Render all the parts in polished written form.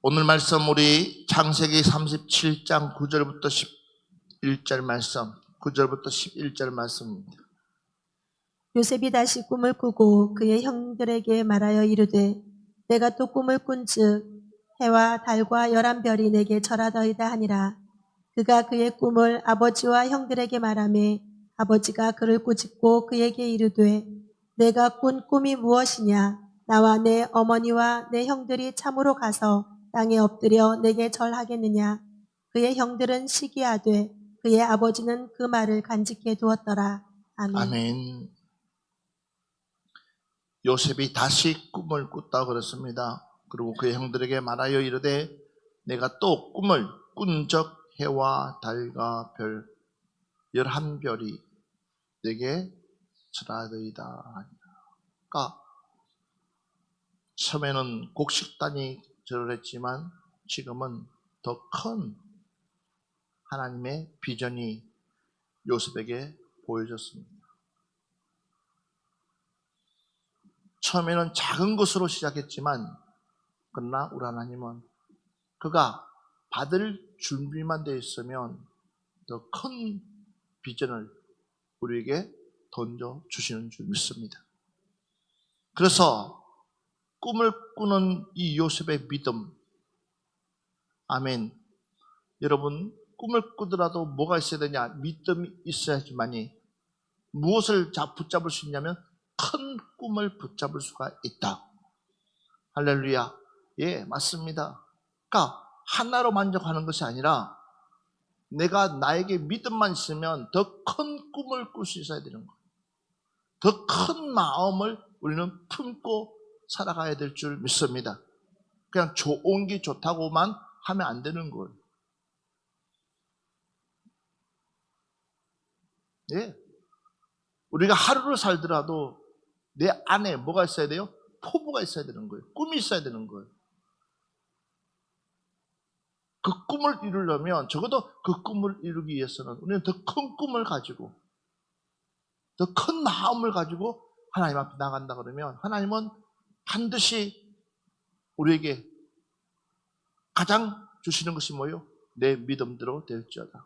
오늘 말씀 우리 창세기 37장 9절부터 11절 말씀, 9절부터 11절 말씀입니다. 요셉이 다시 꿈을 꾸고 그의 형들에게 말하여 이르되 내가 또 꿈을 꾼즉 해와 달과 11별이 내게 절하더이다 하니라. 그가 그의 꿈을 아버지와 형들에게 말하매 아버지가 그를 꾸짖고 그에게 이르되 내가 꾼 꿈이 무엇이냐? 나와 내 어머니와 내 형들이 참으로 가서 땅에 엎드려 내게 절하겠느냐? 그의 형들은 시기하되 그의 아버지는 그 말을 간직해 두었더라. 아멘. 아멘. 요셉이 다시 꿈을 꿨다고 그랬습니다. 그리고 그의 형들에게 말하여 이르되 내가 또 꿈을 꾼적 해와 달과 별 11별이 내게 절하더이다 하니라. 그러니까 처음에는 곡식단이 절을 했지만 지금은 더 큰 하나님의 비전이 요셉에게 보여졌습니다. 처음에는 작은 것으로 시작했지만 그러나 우리 하나님은 그가 받을 준비만 되어 있으면 더 큰 비전을 우리에게 던져주시는 줄 믿습니다. 그래서 꿈을 꾸는 이 요셉의 믿음, 아멘. 여러분, 꿈을 꾸더라도 뭐가 있어야 되냐? 믿음이 있어야지만이 무엇을 붙잡을 수 있냐면 큰 꿈을 붙잡을 수가 있다. 할렐루야. 예, 맞습니다. 그러니까 하나로 만족하는 것이 아니라 내가 나에게 믿음만 있으면 더 큰 꿈을 꿀 수 있어야 되는 거예요. 더 큰 마음을 우리는 품고 살아가야 될 줄 믿습니다. 그냥 좋은 게 좋다고만 하면 안 되는 거예요. 예. 우리가 하루를 살더라도 내 안에 뭐가 있어야 돼요? 포부가 있어야 되는 거예요. 꿈이 있어야 되는 거예요. 그 꿈을 이루려면 적어도 그 꿈을 이루기 위해서는 우리는 더 큰 꿈을 가지고 더 큰 마음을 가지고 하나님 앞에 나간다 그러면 하나님은 반드시 우리에게 가장 주시는 것이 뭐예요? 내 믿음대로 될지어다.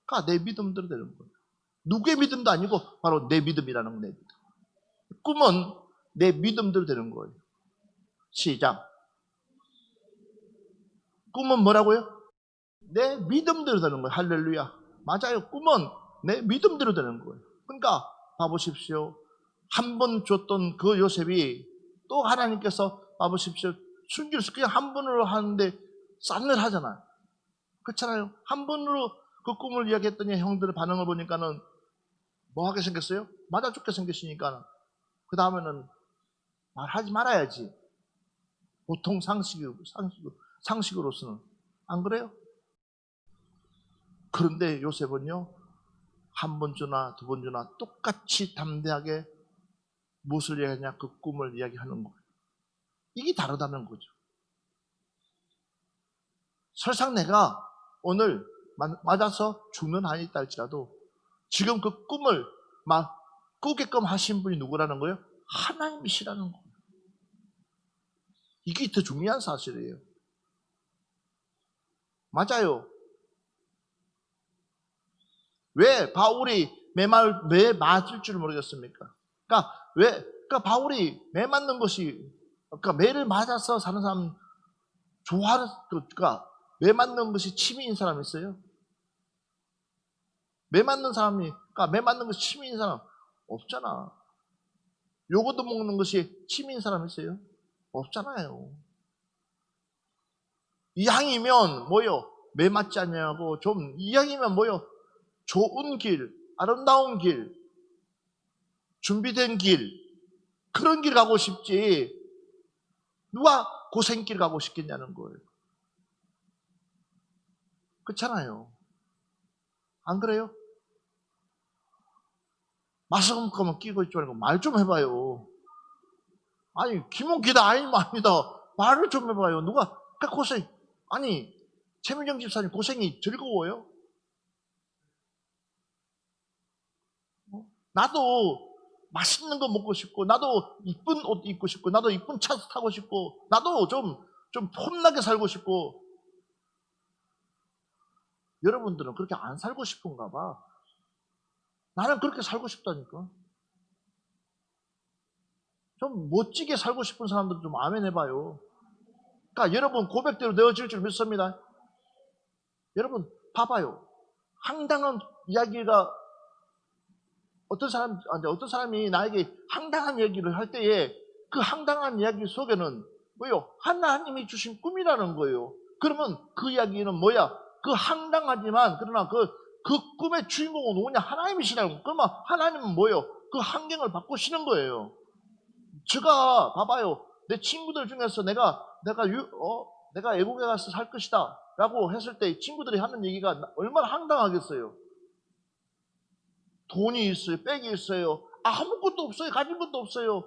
그러니까 내 믿음대로 되는 거예요. 누구의 믿음도 아니고 바로 내 믿음이라는 거, 내 믿음. 꿈은 내 믿음대로 되는 거예요. 시작. 꿈은 뭐라고요? 내 믿음대로 되는 거예요. 할렐루야. 맞아요. 꿈은 내 믿음대로 되는 거예요. 그러니까 봐보십시오. 한 번 줬던 그 요셉이 또 하나님께서 봐보십시오. 숨길 수 그냥 한 번으로 하는데 싸늘하잖아요. 그렇잖아요. 한 번으로 그 꿈을 이야기했더니 형들의 반응을 보니까는 뭐 하게 생겼어요? 맞아 죽게 생겼으니까 그 다음에는 말하지 말아야지. 보통 상식으로서는 안 그래요? 그런데 요셉은요, 한 번 주나 두 번 주나 똑같이 담대하게 무엇을 이야기하냐? 그 꿈을 이야기하는 거예요. 이게 다르다는 거죠. 설상 내가 오늘 맞아서 죽는 한이 있다 할지라도 지금 그 꿈을 막 꾸게끔 하신 분이 누구라는 거예요? 하나님이시라는 거예요. 이게 더 중요한 사실이에요. 맞아요. 왜 바울이 매 맞을 줄 모르겠습니까? 그러니까 바울이 매 맞는 것이, 그러니까 매를 맞아서 사는 사람 좋아하는, 그러니까 매 맞는 것이 취미인 사람 있어요? 매 맞는 사람이, 그러니까 매 맞는 것이 취미인 사람 없잖아. 요거도 먹는 것이 취미인 사람 있어요? 없잖아요. 이왕이면 뭐요? 매 맞지 않냐고 좀 이왕이면 뭐요? 좋은 길, 아름다운 길, 준비된 길, 그런 길 가고 싶지 누가 고생길 가고 싶겠냐는 거예요. 그렇잖아요. 안 그래요? 마스크만 끼고 있지 말고 말 좀 해봐요. 아니 기본기다 아니면 아니다. 말을 좀 해봐요. 누가 고생, 아니 최민정 집사님 고생이 즐거워요? 나도 맛있는 거 먹고 싶고 나도 이쁜 옷 입고 싶고 나도 이쁜 차 타고 싶고 나도 좀 좀 폼나게 살고 싶고, 여러분들은 그렇게 안 살고 싶은가 봐. 나는 그렇게 살고 싶다니까. 좀 멋지게 살고 싶은 사람들은 좀 아멘 해봐요. 그러니까 여러분 고백대로 되어질 줄 믿습니다. 여러분 봐봐요. 황당한 이야기가 어떤 사람이 나에게 황당한 얘기를 할 때에 그 황당한 이야기 속에는 뭐요? 하나님이 주신 꿈이라는 거예요. 그러면 그 이야기는 뭐야? 그 황당하지만 그러나 그 꿈의 주인공은 누구냐? 하나님이시라고. 그러면 하나님은 뭐요? 그 환경을 바꾸시는 거예요. 제가 봐봐요. 내 친구들 중에서 내가 외국에 가서 살 것이다 라고 했을 때 친구들이 하는 얘기가 얼마나 황당하겠어요. 돈이 있어요, 백이 있어요, 아무것도 없어요, 가진 것도 없어요.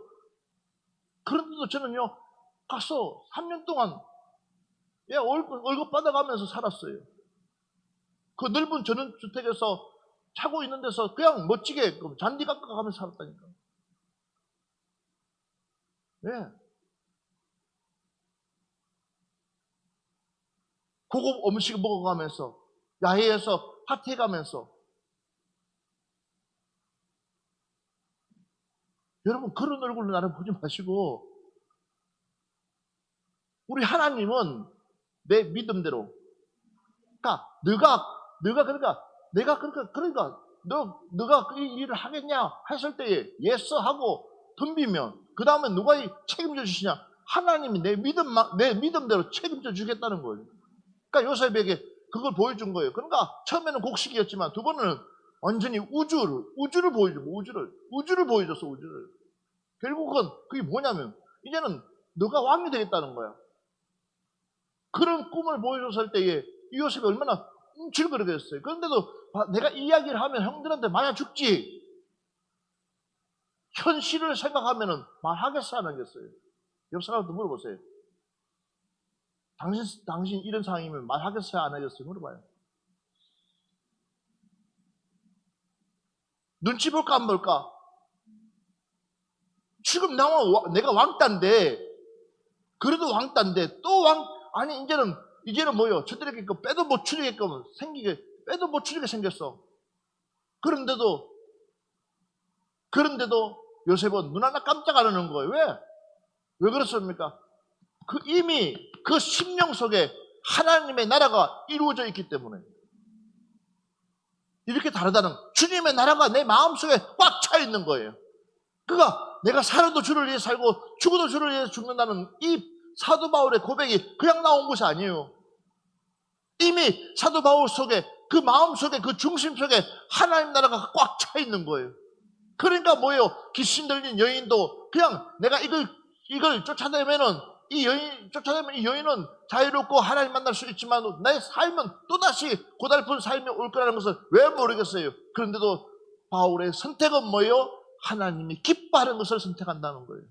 그런데도 저는요 가서 3년 동안 월급 받아가면서 살았어요. 그 넓은 전원주택에서 자고 있는 데서 그냥 멋지게 잔디 깎아가면서 살았다니까. 예. 고급 음식 먹어가면서, 야외에서 파티에 가면서. 여러분 그런 얼굴로 나를 보지 마시고, 우리 하나님은 내 믿음대로, 너가 이 일을 하겠냐 했을 때에 예스 하고 덤비면 그 다음에 누가 책임져 주시냐? 하나님이 내 믿음대로 책임져 주겠다는 거예요. 그러니까 요셉에게 그걸 보여준 거예요. 그러니까 처음에는 곡식이었지만 두 번은 완전히 우주를 보여줬어. 결국은 그게 뭐냐면 이제는 너가 왕이 되겠다는 거야. 그런 꿈을 보여줬을 때에 이 요셉이 얼마나 움찔거리겠어요. 그런데도 내가 이 이야기를 하면 형들한테 맞아 죽지. 현실을 생각하면은 말하겠어 안 하겠어요? 옆 사람한테 물어보세요. 당신 이런 상황이면 말하겠어요 안 하겠어요? 물어봐요. 눈치 볼까 안 볼까? 지금 내가 왕따인데, 그래도 왕따인데 아니 이제는 뭐요? 저들에게 빼도 못 추리게끔 생겼어. 그런데도 요셉은 눈 하나 깜짝 안 하는 거예요. 왜 그렇습니까? 이미 그 심령 속에 하나님의 나라가 이루어져 있기 때문에. 이렇게 다르다는, 주님의 나라가 내 마음속에 꽉 차 있는 거예요. 그가 내가 살아도 주를 위해 살고 죽어도 주를 위해 죽는다는 이 사도 바울의 고백이 그냥 나온 것이 아니에요. 이미 사도 바울 속에, 그 마음 속에, 그 중심 속에 하나님 나라가 꽉 차 있는 거예요. 그러니까 뭐예요? 귀신 들린 여인도 그냥 내가 이걸 쫓아내면은 이 여인은 자유롭고 하나님 만날 수 있지만 내 삶은 또다시 고달픈 삶이 올 거라는 것을 왜 모르겠어요? 그런데도 바울의 선택은 뭐예요? 하나님이 기뻐하는 것을 선택한다는 거예요.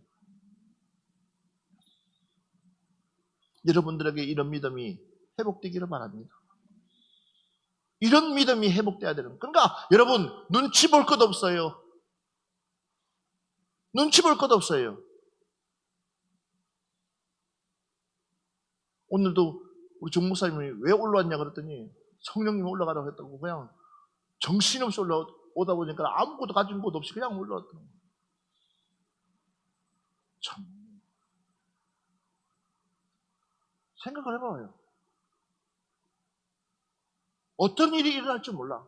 여러분들에게 이런 믿음이 회복되기를 바랍니다. 이런 믿음이 회복돼야 되는 거예요. 그러니까 여러분 눈치 볼 것 없어요. 눈치 볼 것 없어요. 오늘도 우리 정 목사님이 왜 올라왔냐 그랬더니 성령님이 올라가라고 했다고 그냥 정신없이 올라오다 보니까 아무것도 가진 것 없이 그냥 올라왔더라고요. 참 생각을 해봐요. 어떤 일이 일어날지 몰라.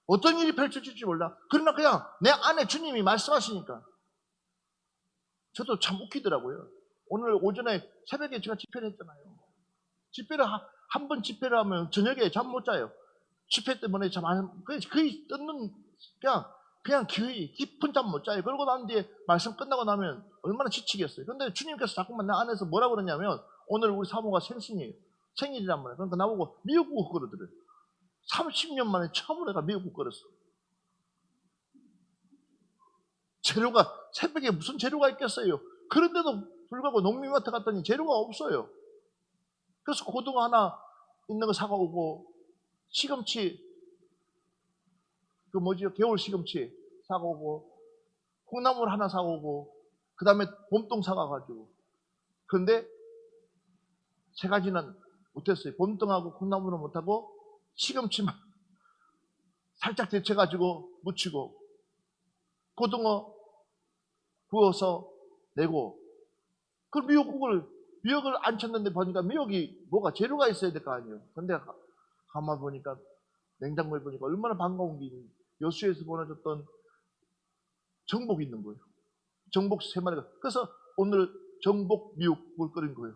어떤 일이 펼쳐질지 몰라. 그러나 그냥 내 안에 주님이 말씀하시니까. 저도 참 웃기더라고요. 오늘 오전에 새벽에 제가 집회를 했잖아요. 집회를 한 번 집회를 하면 저녁에 잠 못 자요. 집회 때문에 거의 뜯는 그냥 깊은 잠 못 자요. 그러고 난 뒤에 말씀 끝나고 나면 얼마나 지치겠어요. 근데 주님께서 자꾸만 내 안에서 뭐라 그러냐면 오늘 우리 사모가 생일이란 말이에요. 그러니까 나보고 미역국 끓여드려요. 30년 만에 처음으로 내가 미역국 끓였어. 재료가 새벽에 무슨 재료가 있겠어요. 그런데도 불구하고 농민마트 갔더니 재료가 없어요. 그래서 고등어 하나 있는 거 사가오고 시금치 겨울 시금치 사가오고 콩나물 하나 사오고 그 다음에 봄동 사가가지고. 그런데 세 가지는 못했어요. 봄동하고 콩나물은 못하고 시금치만 살짝 데쳐가지고 무치고 고등어 구워서 내고 그 미역을 안 쳤는데 보니까 미역이 뭐가 재료가 있어야 될 거 아니에요. 근데 가만 보니까 냉장고에 보니까 얼마나 반가운 게 여수에서 보내줬던 정복이 있는 거예요. 정복 3마리가. 그래서 오늘 정복 미역국을 끓인 거예요.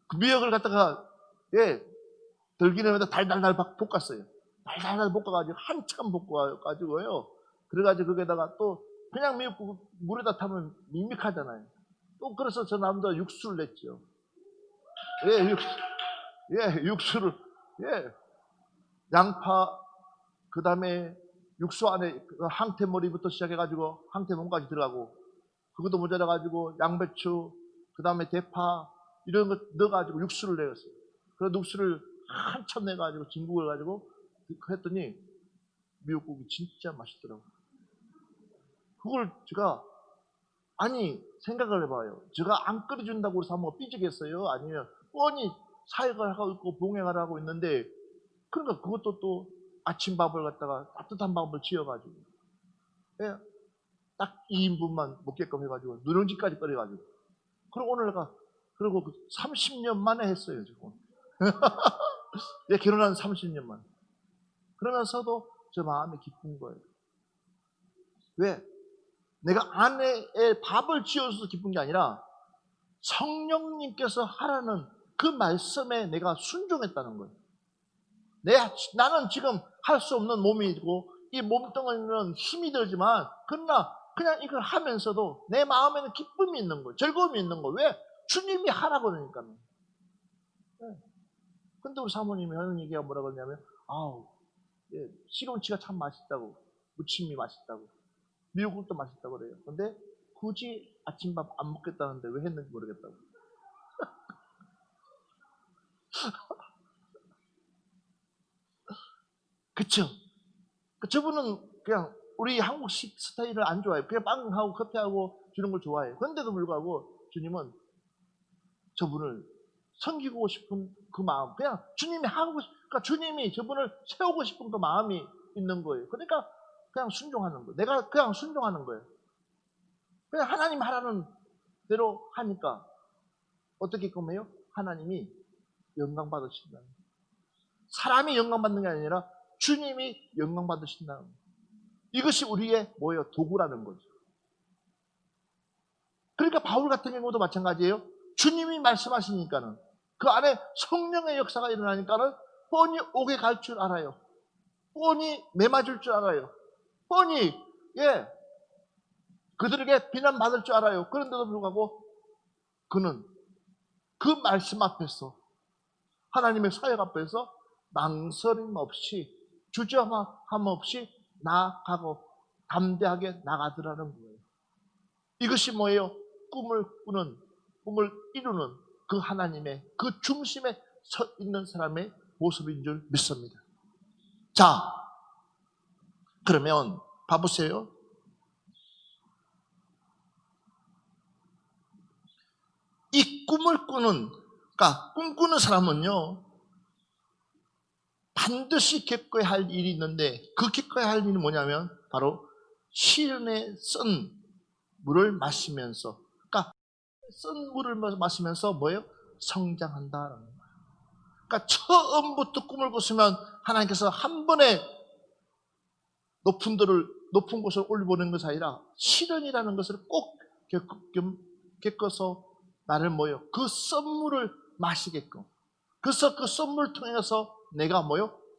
그 미역을 갖다가 들기름에다 달달달 볶았어요. 달달달 볶아가지고 한참 볶아가지고요. 그래가지고 거기다가 또 그냥 미역국 물에다 타면 밋밋하잖아요. 또 그래서 저 남자 육수를 냈죠. 육수를 양파 그 다음에 육수 안에 항태머리부터 시작해가지고 항태몸까지 들어가고 그것도 모자라가지고 양배추 그 다음에 대파 이런 거 넣어가지고 육수를 내었어요. 그래서 육수를 한참 내가지고 진국을 가지고 했더니 미역국이 진짜 맛있더라고요. 그걸 제가 생각을 해봐요. 제가 안 끓여준다고 해서 한번 삐지겠어요? 아니면 뻔히 사역을 하고 있고 봉행을 하고 있는데 그러니까 그것도 또 아침밥을 갖다가 따뜻한 밥을 지어가지고 딱 2인분만 먹게끔 해가지고 누룽지까지 끓여가지고 그리고 오늘 그리고 30년 만에 했어요 지금. 결혼한 30년 만에. 그러면서도 저 마음이 기쁜 거예요. 왜? 내가 아내의 밥을 지어서 기쁜 게 아니라 성령님께서 하라는 그 말씀에 내가 순종했다는 거예요. 나는 지금 할 수 없는 몸이고 이 몸뚱어리는 힘이 들지만 그러나 그냥 이걸 하면서도 내 마음에는 기쁨이 있는 거예요. 즐거움이 있는 거예요. 왜? 주님이 하라고 그러니까요. 근데 우리 사모님이 하는 얘기가 뭐라 그러냐면 시금치가 참 맛있다고 무침이 맛있다고 미역국도 맛있다고 그래요. 근데 굳이 아침밥 안 먹겠다는데 왜 했는지 모르겠다고. 그쵸? 저분은 그냥 우리 한국식 스타일을 안 좋아해요. 그냥 빵하고 커피하고 주는 걸 좋아해요. 그런데도 불구하고 주님은 저분을 섬기고 싶은 그 마음, 그냥 주님이 그러니까 주님이 저분을 세우고 싶은 그 마음이 있는 거예요. 그러니까 그냥 순종하는 거예요. 내가 그냥 순종하는 거예요. 그냥 하나님 하라는 대로 하니까 어떻게 꿈해요? 하나님이 영광 받으신다는 거예요. 사람이 영광 받는 게 아니라 주님이 영광 받으신다는 거예요. 이것이 우리의 도구라는 거죠. 그러니까 바울 같은 경우도 마찬가지예요. 주님이 말씀하시니까는 그 안에 성령의 역사가 일어나니까는 뻔히 옥에 갈 줄 알아요. 뻔히 매맞을 줄 알아요. 뻔히 그들에게 비난받을 줄 알아요. 그런데도 불구하고 그는 그 말씀 앞에서 하나님의 사역 앞에서 망설임 없이 주저함 없이 나아가고 담대하게 나가더라는 거예요. 이것이 뭐예요? 꿈을 이루는 그 하나님의 그 중심에 서 있는 사람의 모습인 줄 믿습니다. 자, 그러면 봐보세요. 이 꿈을 그러니까 꿈꾸는 사람은요, 반드시 겪어야 할 일이 있는데 그 겪어야 할 일이 뭐냐면 바로 시련에 쓴 물을 마시면서, 그러니까 쓴 물을 마시면서 뭐예요? 성장한다라는 거예요. 그러니까 처음부터 꿈을 꿨으면 하나님께서 한 번에 높은 곳을 올려보는 것이 아니라 시련이라는 것을 꼭 겪어서 나를 그 썬물을 마시게끔, 그래서 그 썬물을 통해서 내가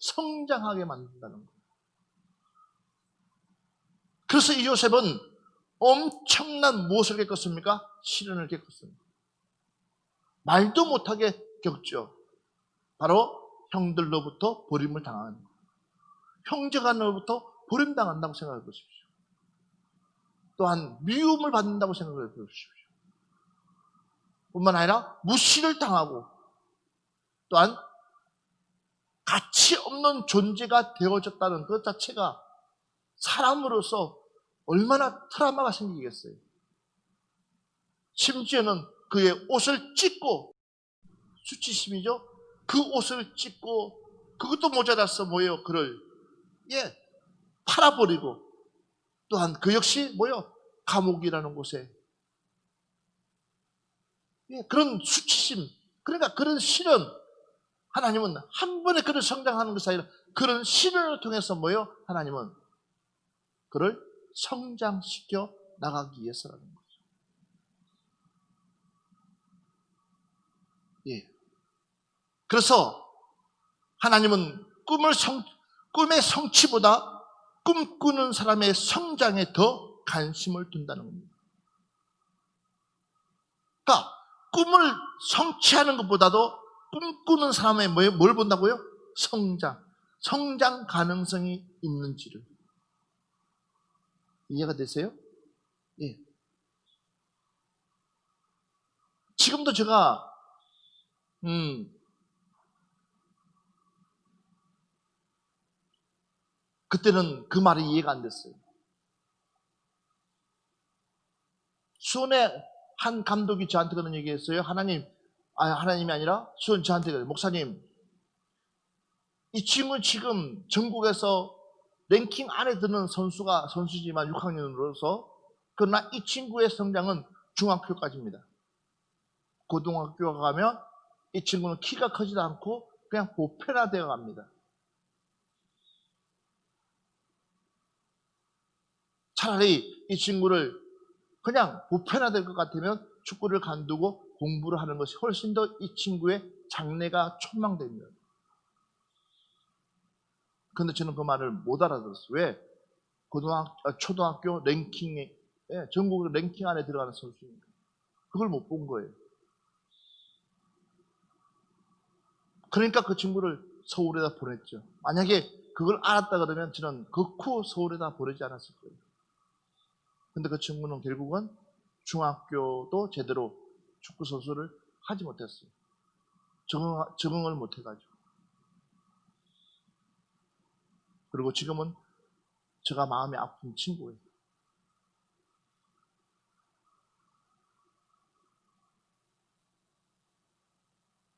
성장하게 만든다는 거예요. 그래서 이 요셉은 엄청난 무엇을 겪었습니까? 시련을 겪었습니다. 말도 못하게 겪죠. 바로 형들로부터 버림을 당하는 거예요. 형제간으로부터 버림당한다고 생각해 보십시오. 또한 미움을 받는다고 생각해 보십시오. 뿐만 아니라 무시를 당하고 또한 가치 없는 존재가 되어졌다는 것 자체가 사람으로서 얼마나 트라우마가 생기겠어요. 심지어는 그의 옷을 찢고, 수치심이죠. 그 옷을 찢고 그것도 모자라서 뭐예요? 그를 팔아버리고, 또한 그 역시 뭐예요? 감옥이라는 곳에 그런 수치심, 그러니까 그런 시련, 하나님은 한 번에 그를 성장하는 것이 아니라 그런 시련을 통해서 뭐예요? 하나님은 그를 성장시켜 나가기 위해서라는 거죠. 그래서 하나님은 꿈의 성취보다 꿈꾸는 사람의 성장에 더 관심을 둔다는 겁니다. 그러니까 꿈을 성취하는 것보다도 꿈꾸는 사람의 뭘 본다고요? 성장 가능성이 있는지를. 이해가 되세요? 예. 지금도 제가 그때는 그 말이 이해가 안 됐어요. 수원의 한 감독이 저한테 그런 얘기했어요. 하나님이 아니라 수원 저한테 그래요. 목사님, 이 친구는 지금 전국에서 랭킹 안에 드는 선수지만 6학년으로서, 그러나 이 친구의 성장은 중학교까지입니다. 고등학교 가면 이 친구는 키가 크지도 않고 그냥 보편화되어 갑니다. 차라리 이 친구를 그냥 보편화될 것 같으면 축구를 관두고 공부를 하는 것이 훨씬 더 이 친구의 장래가 촉망됩니다. 그런데 저는 그 말을 못 알아들었어요. 왜? 초등학교 랭킹에, 전국 랭킹 안에 들어가는 선수입니다. 그걸 못 본 거예요. 그러니까 그 친구를 서울에다 보냈죠. 만약에 그걸 알았다 그러면 저는 극후 서울에다 보내지 않았을 거예요. 근데 그 친구는 결국은 중학교도 제대로 축구 선수를 하지 못했어요. 적응을 못 해가지고. 그리고 지금은 제가 마음이 아픈 친구예요.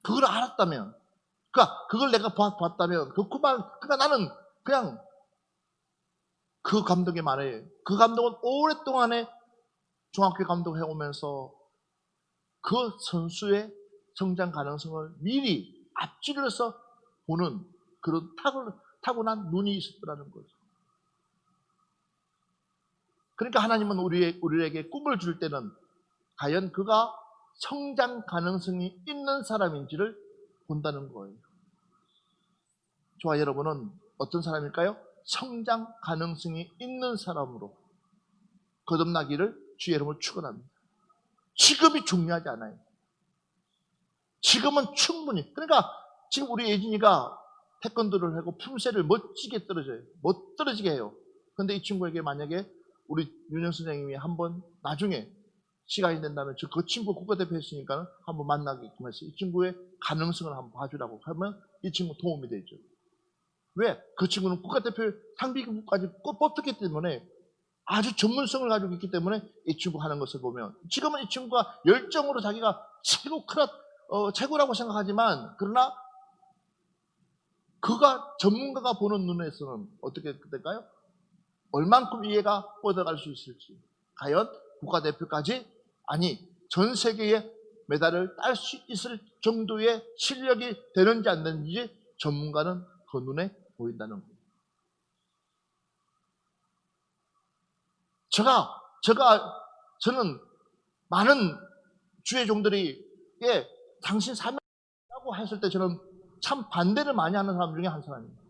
그걸 알았다면, 그러니까 그걸 내가 봤다면, 그러니까 나는 그냥 그 감독의 말에, 그 감독은 오랫동안에 중학교 감독 해오면서 그 선수의 성장 가능성을 미리 앞질러서 보는 그런 타고난 눈이 있었더라는 거죠. 그러니까 하나님은 우리에게 꿈을 줄 때는 과연 그가 성장 가능성이 있는 사람인지를 본다는 거예요. 저와 여러분은 어떤 사람일까요? 성장 가능성이 있는 사람으로 거듭나기를 주의 이름으로 축원합니다. 지금이 중요하지 않아요. 지금은 충분히. 그러니까 지금 우리 예진이가 태권도를 하고 품새를 멋지게 떨어져요. 못 떨어지게 해요. 그런데 이 친구에게 만약에 우리 윤영 선생님이 한번 나중에 시간이 된다면 그 친구 국가대표 했으니까 한번 만나게끔 해서 이 친구의 가능성을 한번 봐주라고 하면 이 친구 도움이 되죠. 왜? 그 친구는 국가대표 상비국까지 꼭 뽑혔기 때문에 아주 전문성을 가지고 있기 때문에 이 친구 하는 것을 보면 지금은 이 친구가 열정으로 자기가 최고라고 생각하지만 그러나 그가 전문가가 보는 눈에서는 어떻게 될까요? 얼만큼 이해가 뻗어갈 수 있을지, 과연 국가대표까지 아니 전 세계에 메달을 딸 수 있을 정도의 실력이 되는지 안 되는지 전문가는 그 눈에 보인다는 거예요. 저는 많은 주의 종들이 당신 사명이라고 했을 때 저는 참 반대를 많이 하는 사람 중에 한 사람입니다.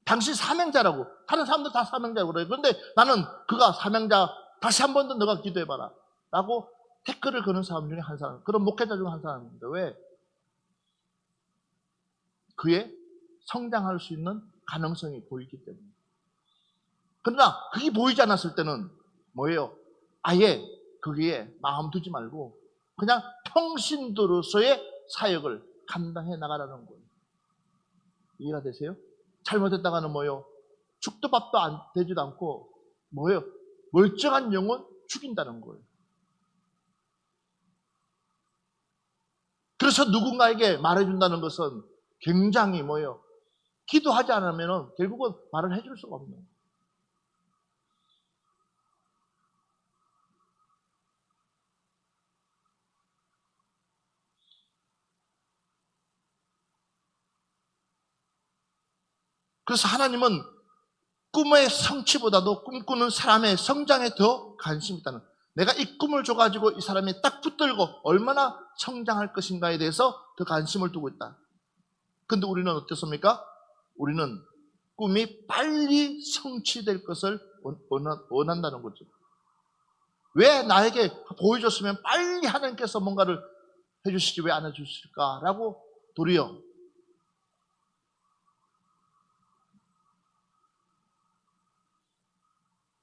당신 사명자라고. 다른 사람들 다 사명자라고 그래요. 그런데 나는 그가 사명자, 다시 한 번 더 너가 기도해봐라 라고 태클을 거는 사람 중에 한 사람, 그런 목회자 중에 한 사람입니다. 왜? 그의 성장할 수 있는 가능성이 보이기 때문에. 그러나 그게 보이지 않았을 때는 뭐예요? 아예 거기에 마음 두지 말고 그냥 평신도로서의 사역을 감당해 나가라는 거예요. 이해가 되세요? 잘못했다가는 뭐요? 죽도 밥도 되지도 않고 뭐예요? 멀쩡한 영혼 죽인다는 거예요. 그래서 누군가에게 말해준다는 것은 굉장히 뭐예요? 기도하지 않으면 결국은 말을 해줄 수가 없는 거예요. 그래서 하나님은 꿈의 성취보다도 꿈꾸는 사람의 성장에 더 관심이 있다는 거예요. 내가 이 꿈을 줘가지고 이 사람이 딱 붙들고 얼마나 성장할 것인가에 대해서 더 관심을 두고 있다. 근데 우리는 어떻습니까? 우리는 꿈이 빨리 성취될 것을 원한다는 거죠. 왜 나에게 보여줬으면 빨리 하나님께서 뭔가를 해주시지 왜 안 해주실까라고 도리어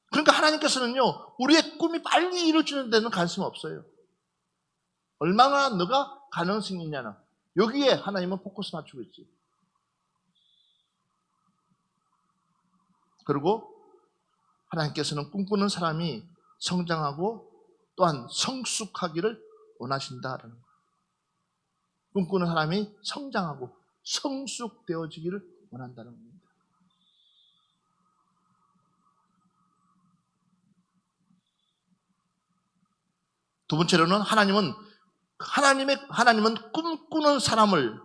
그러니까 하나님께서는요, 우리의 꿈이 빨리 이루어지는 데는 관심 없어요. 얼마나 너가 가능성이 있냐는 여기에 하나님은 포커스 맞추고 있지. 그리고 하나님께서는 꿈꾸는 사람이 성장하고 또한 성숙하기를 원하신다라는 거예요. 꿈꾸는 사람이 성장하고 성숙되어지기를 원한다는 겁니다. 두 번째로는 하나님은 꿈꾸는 사람을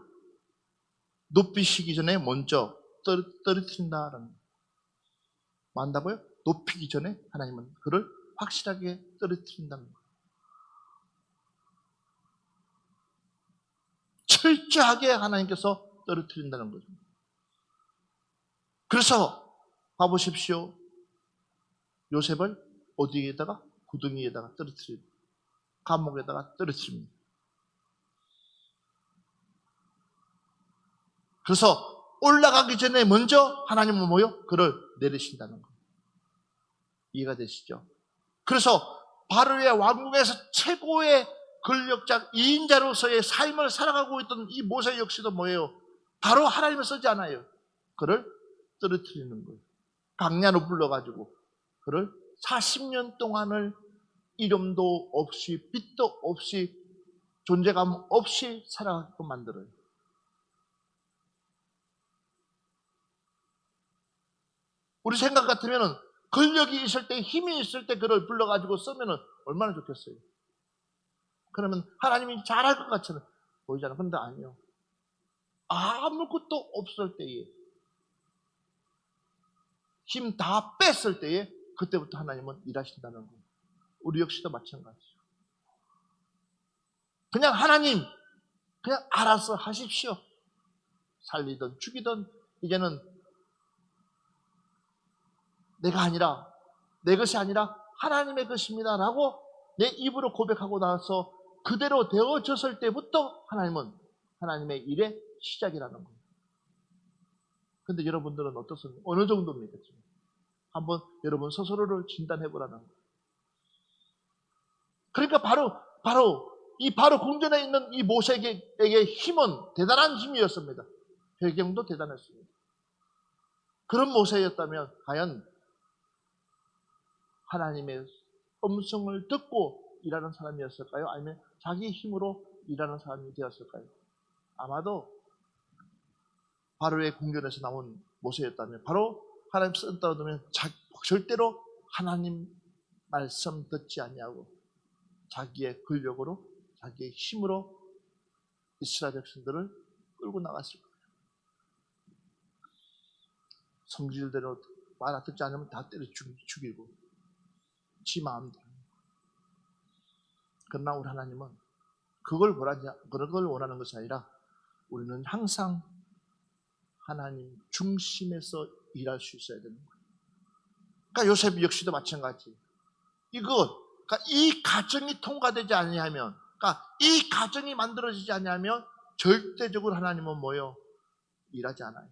높이시기 전에 먼저 떨어뜨린다라는 거예요. 뭐 한다고요? 높이기 전에 하나님은 그를 확실하게 떨어뜨린다는 거예요. 철저하게 하나님께서 떨어뜨린다는 거죠. 그래서 봐보십시오. 요셉을 어디에다가? 구덩이에다가 떨어뜨립니다. 감옥에다가 떨어뜨립니다. 그래서 올라가기 전에 먼저 하나님은 뭐요? 그를 내리신다는 거예요. 이해가 되시죠? 그래서 바로의 왕국에서 최고의 권력자 2인자로서의 삶을 살아가고 있던 이 모세 역시도 뭐예요? 바로 하나님을 쓰지 않아요. 그를 떨어뜨리는 거예요. 강야로 불러가지고 그를 40년 동안을 이름도 없이 빛도 없이 존재감 없이 살아가게끔 만들어요. 우리 생각 같으면 권력이 있을 때 힘이 있을 때 그를 불러가지고 쓰면 얼마나 좋겠어요. 그러면 하나님이 잘할 것 같잖아요. 보이잖아요. 그런데 아니요. 아무것도 없을 때에 힘 다 뺐을 때에 그때부터 하나님은 일하신다는 거예요. 우리 역시도 마찬가지죠. 그냥 하나님 그냥 알아서 하십시오. 살리든 죽이든 이제는 내가 아니라 내 것이 아니라 하나님의 것입니다 라고 내 입으로 고백하고 나서 그대로 되어졌을 때부터 하나님은 하나님의 일의 시작이라는 거예요. 근데 여러분들은 어떻습니까? 어느 정도입니까? 한번 여러분 스스로를 진단해 보라는 거예요. 그러니까 바로 궁전에 있는 이 모세에게 힘은 대단한 힘이었습니다. 배경도 대단했습니다. 그런 모세였다면 과연 하나님의 음성을 듣고 일하는 사람이었을까요? 아니면 자기 힘으로 일하는 사람이 되었을까요? 아마도 바로의 궁전에서 나온 모세였다면 바로 하나님 쓴 따라두면 절대로 하나님 말씀 듣지 아니하고 자기의 권력으로 자기의 힘으로 이스라엘 백성들을 끌고 나갔을 거예요. 성질대로 말 듣지 않으면 다 때려 죽이고 지 마음대로. 그러나 우리 하나님은 그걸 원하는 것이 아니라 우리는 항상 하나님 중심에서 일할 수 있어야 되는 거예요. 그러니까 요셉 역시도 마찬가지. 그러니까 이 가정이 통과되지 아니하면, 그러니까 이 가정이 만들어지지 아니하면 절대적으로 하나님은 뭐요? 일하지 않아요.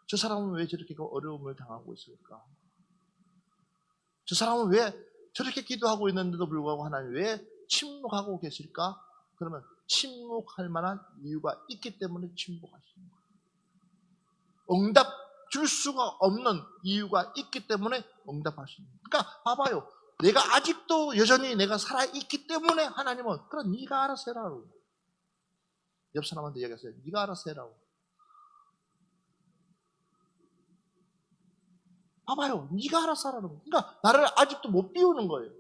저 사람은 왜 저렇게 어려움을 당하고 있을까? 저 사람은 왜 저렇게 기도하고 있는데도 불구하고 하나님 왜 침묵하고 계실까? 그러면 침묵할 만한 이유가 있기 때문에 침묵하시는 거예요. 응답 줄 수가 없는 이유가 있기 때문에 응답하시는 거예요. 그러니까 봐봐요. 내가 아직도 여전히 내가 살아있기 때문에 하나님은 그럼 네가 알아서 해라고. 옆 사람한테 이야기하세요. 네가 알아서 해라고. 봐봐요. 네가 알아서 하라는 거예요. 그러니까 나를 아직도 못 비우는 거예요.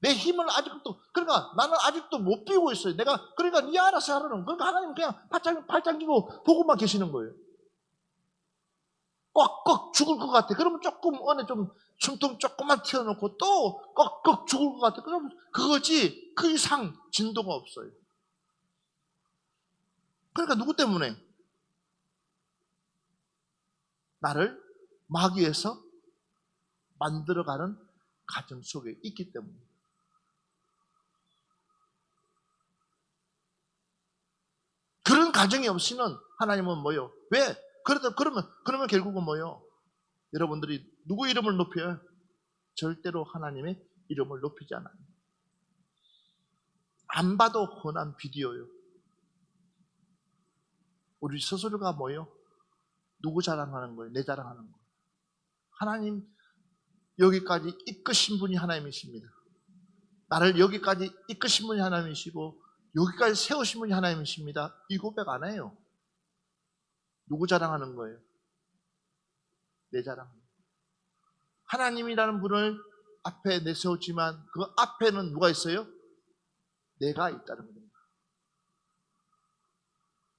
내 힘을 아직도, 그러니까 나는 아직도 못 비우고 있어요. 그러니까 네 알아서 하라는 거예요. 그러니까 하나님은 그냥 팔짱 끼고 보고만 계시는 거예요. 꽉꽉 죽을 것 같아. 그러면 조금 안에 좀 숨통 조금만 튀어놓고 또 꽉꽉 죽을 것 같아. 그럼 그거지 그 이상 진도가 없어요. 그러니까 누구 때문에? 나를 마귀에서 만들어가는 가정 속에 있기 때문에. 그런 가정이 없이는 하나님은 뭐요? 왜? 그러면 결국은 뭐요? 여러분들이 누구 이름을 높여요? 절대로 하나님의 이름을 높이지 않아요. 안 봐도 훤한 비디오요. 우리 스스로가 뭐요? 누구 자랑하는 거예요? 내 자랑하는 거예요. 하나님 여기까지 이끄신 분이 하나님이십니다. 나를 여기까지 이끄신 분이 하나님이시고 여기까지 세우신 분이 하나님이십니다. 이 고백 안 해요. 누구 자랑하는 거예요? 내 자랑. 하나님이라는 분을 앞에 내세웠지만 그 앞에는 누가 있어요? 내가 있다는 겁니다.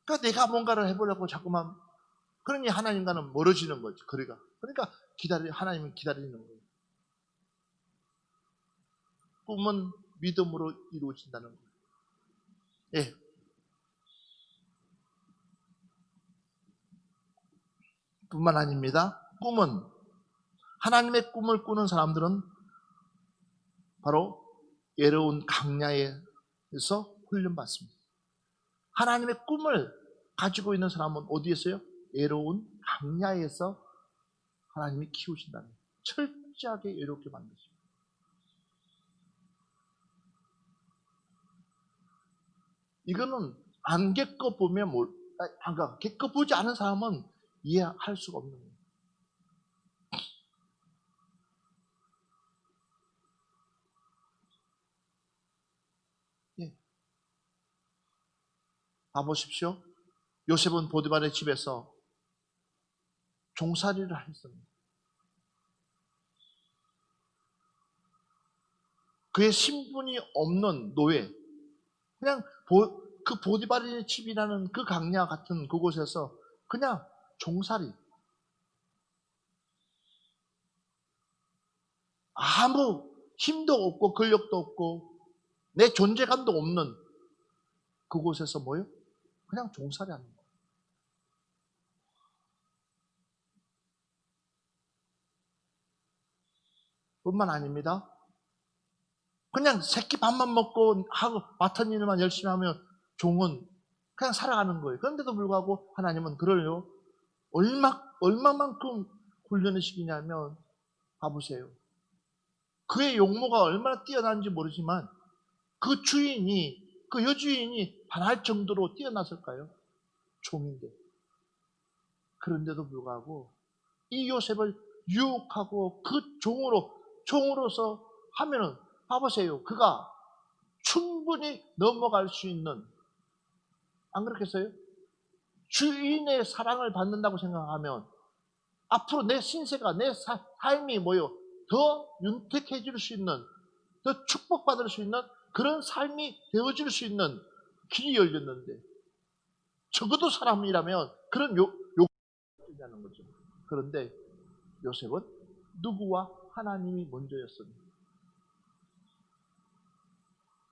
그러니까 내가 뭔가를 해보려고 자꾸만, 그러니 하나님과는 멀어지는 거죠. 그러니까 하나님은 기다리는 거예요. 꿈은 믿음으로 이루어진다는 거예요. 예. 뿐만 아닙니다. 하나님의 꿈을 꾸는 사람들은 바로 예로운 강야에서 훈련받습니다. 하나님의 꿈을 가지고 있는 사람은 어디에서요? 예로운 강야에서 하나님이 키우신다는 거예요. 철저하게 예롭게 만드십니다. 이거는 안 겪어보면 겪어보지 않은 사람은 이해할 수가 없는 거예요. 예. 봐보십시오. 요셉은 보디발의 집에서 종살이를 했습니다. 그의 신분이 없는 노예, 그냥 그 보디발의 집이라는 그 강야 같은 그곳에서 그냥 종살이, 아무 힘도 없고 근력도 없고 내 존재감도 없는 그곳에서 뭐요? 그냥 종살이 하는 거예요. 뿐만 아닙니다. 그냥 새끼 밥만 먹고 하고 맡은 일만 열심히 하면 종은 그냥 살아가는 거예요. 그런데도 불구하고 하나님은 그를요 얼마만큼 훈련을 시키냐면, 봐보세요. 그의 용모가 얼마나 뛰어난지 모르지만 그 여주인이 반할 정도로 뛰어났을까요? 종인데. 그런데도 불구하고 이 요셉을 유혹하고 그 종으로서 하면은, 봐보세요. 그가 충분히 넘어갈 수 있는, 안 그렇겠어요? 주인의 사랑을 받는다고 생각하면 앞으로 내 신세가, 내 삶이 더 윤택해질 수 있는, 더 축복받을 수 있는 그런 삶이 되어질 수 있는 길이 열렸는데, 적어도 사람이라면 그런 요구하는 거죠. 그런데 요셉은 누구와? 하나님이 먼저였습니다.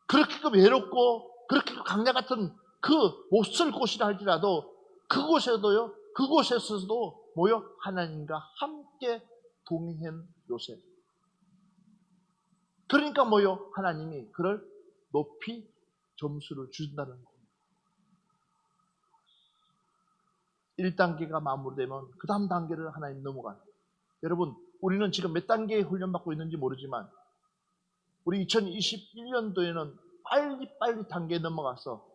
그렇게 외롭고 그렇게 강야 같은 그 못쓸 곳이라 할지라도 그곳에서도 하나님과 함께 동행한 요셉. 그러니까 하나님이 그를 높이 점수를 주신다는 겁니다. 1단계가 마무리되면 그 다음 단계를 하나님 넘어가요. 여러분, 우리는 지금 몇 단계의 훈련받고 있는지 모르지만 우리 2021년도에는 빨리 단계에 넘어가서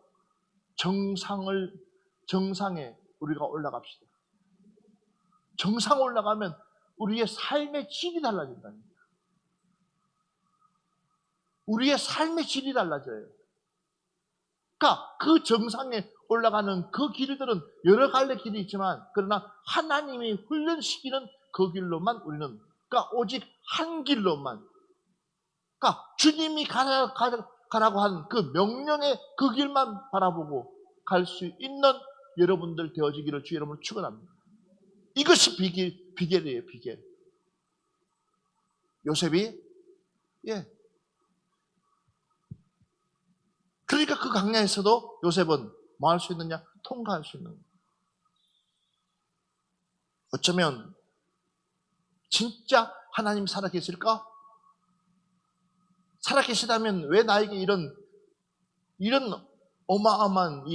정상에 우리가 올라갑시다. 정상 올라가면 우리의 삶의 질이 달라진다니까. 우리의 삶의 질이 달라져요. 그러니까 그 정상에 올라가는 그 길들은 여러 갈래 길이 있지만, 그러나 하나님이 훈련시키는 그 길로만 우리는, 그러니까 오직 한 길로만, 그러니까 주님이 가라고 한 그 명령의 그 길만 바라보고 갈 수 있는 여러분들 되어지기를 주 여러분을 축원합니다. 이것이 비결이에요, 비결. 요셉이, 그러니까 그 광야에서도 요셉은 뭐 할 수 있느냐? 통과할 수 있는 거예요. 어쩌면 진짜 하나님 살아계실까? 살아계시다면 왜 나에게 이런 어마어마한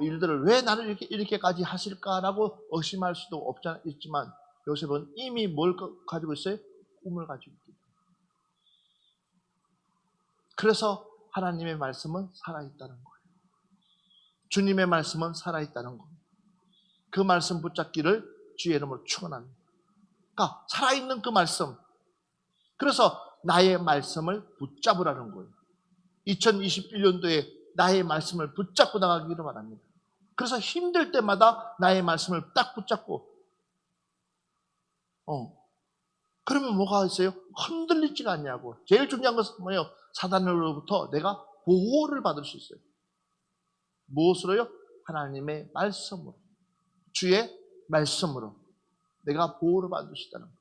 일들을 왜 나를 이렇게까지 하실까라고 의심할 수도 있지만, 요셉은 이미 뭘 가지고 있어요? 꿈을 가지고 있기 때문에. 그래서 하나님의 말씀은 살아있다는 거예요. 주님의 말씀은 살아있다는 거예요. 그 말씀 붙잡기를 주의 이름으로 축원합니다. 그러니까 살아있는 그 말씀. 그래서 나의 말씀을 붙잡으라는 거예요. 2021년도에 나의 말씀을 붙잡고 나가기를 바랍니다. 그래서 힘들 때마다 나의 말씀을 딱 붙잡고, 그러면 뭐가 있어요? 흔들리지가 않냐고. 제일 중요한 것은 뭐예요? 사단으로부터 내가 보호를 받을 수 있어요. 무엇으로요? 하나님의 말씀으로. 주의 말씀으로 내가 보호를 받을 수 있다는 거예요.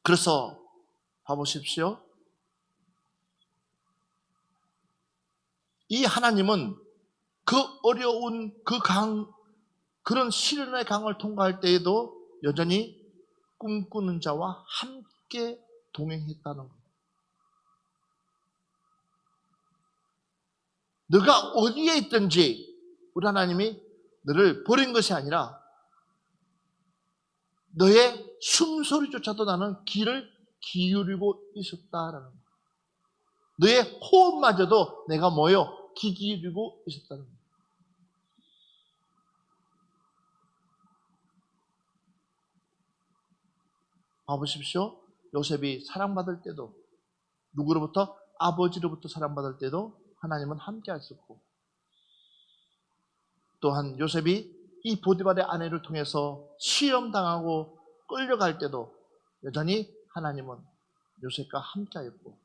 그래서 봐보십시오. 이 하나님은 그 어려운 그런 시련의 강을 통과할 때에도 여전히 꿈꾸는 자와 함께 동행했다는 거예요. 너가 어디에 있든지 우리 하나님이 너를 버린 것이 아니라 너의 숨소리조차도 나는 귀를 기울이고 있었다라는 거예요. 너의 호흡마저도 내가 뭐요? 귀 기울이고 있었다는 거예요. 봐보십시오. 요셉이 사랑받을 때도, 누구로부터? 아버지로부터 사랑받을 때도 하나님은 함께 하셨고, 또한 요셉이 이 보디발의 아내를 통해서 시험당하고 끌려갈 때도 여전히 하나님은 요셉과 함께 하였고,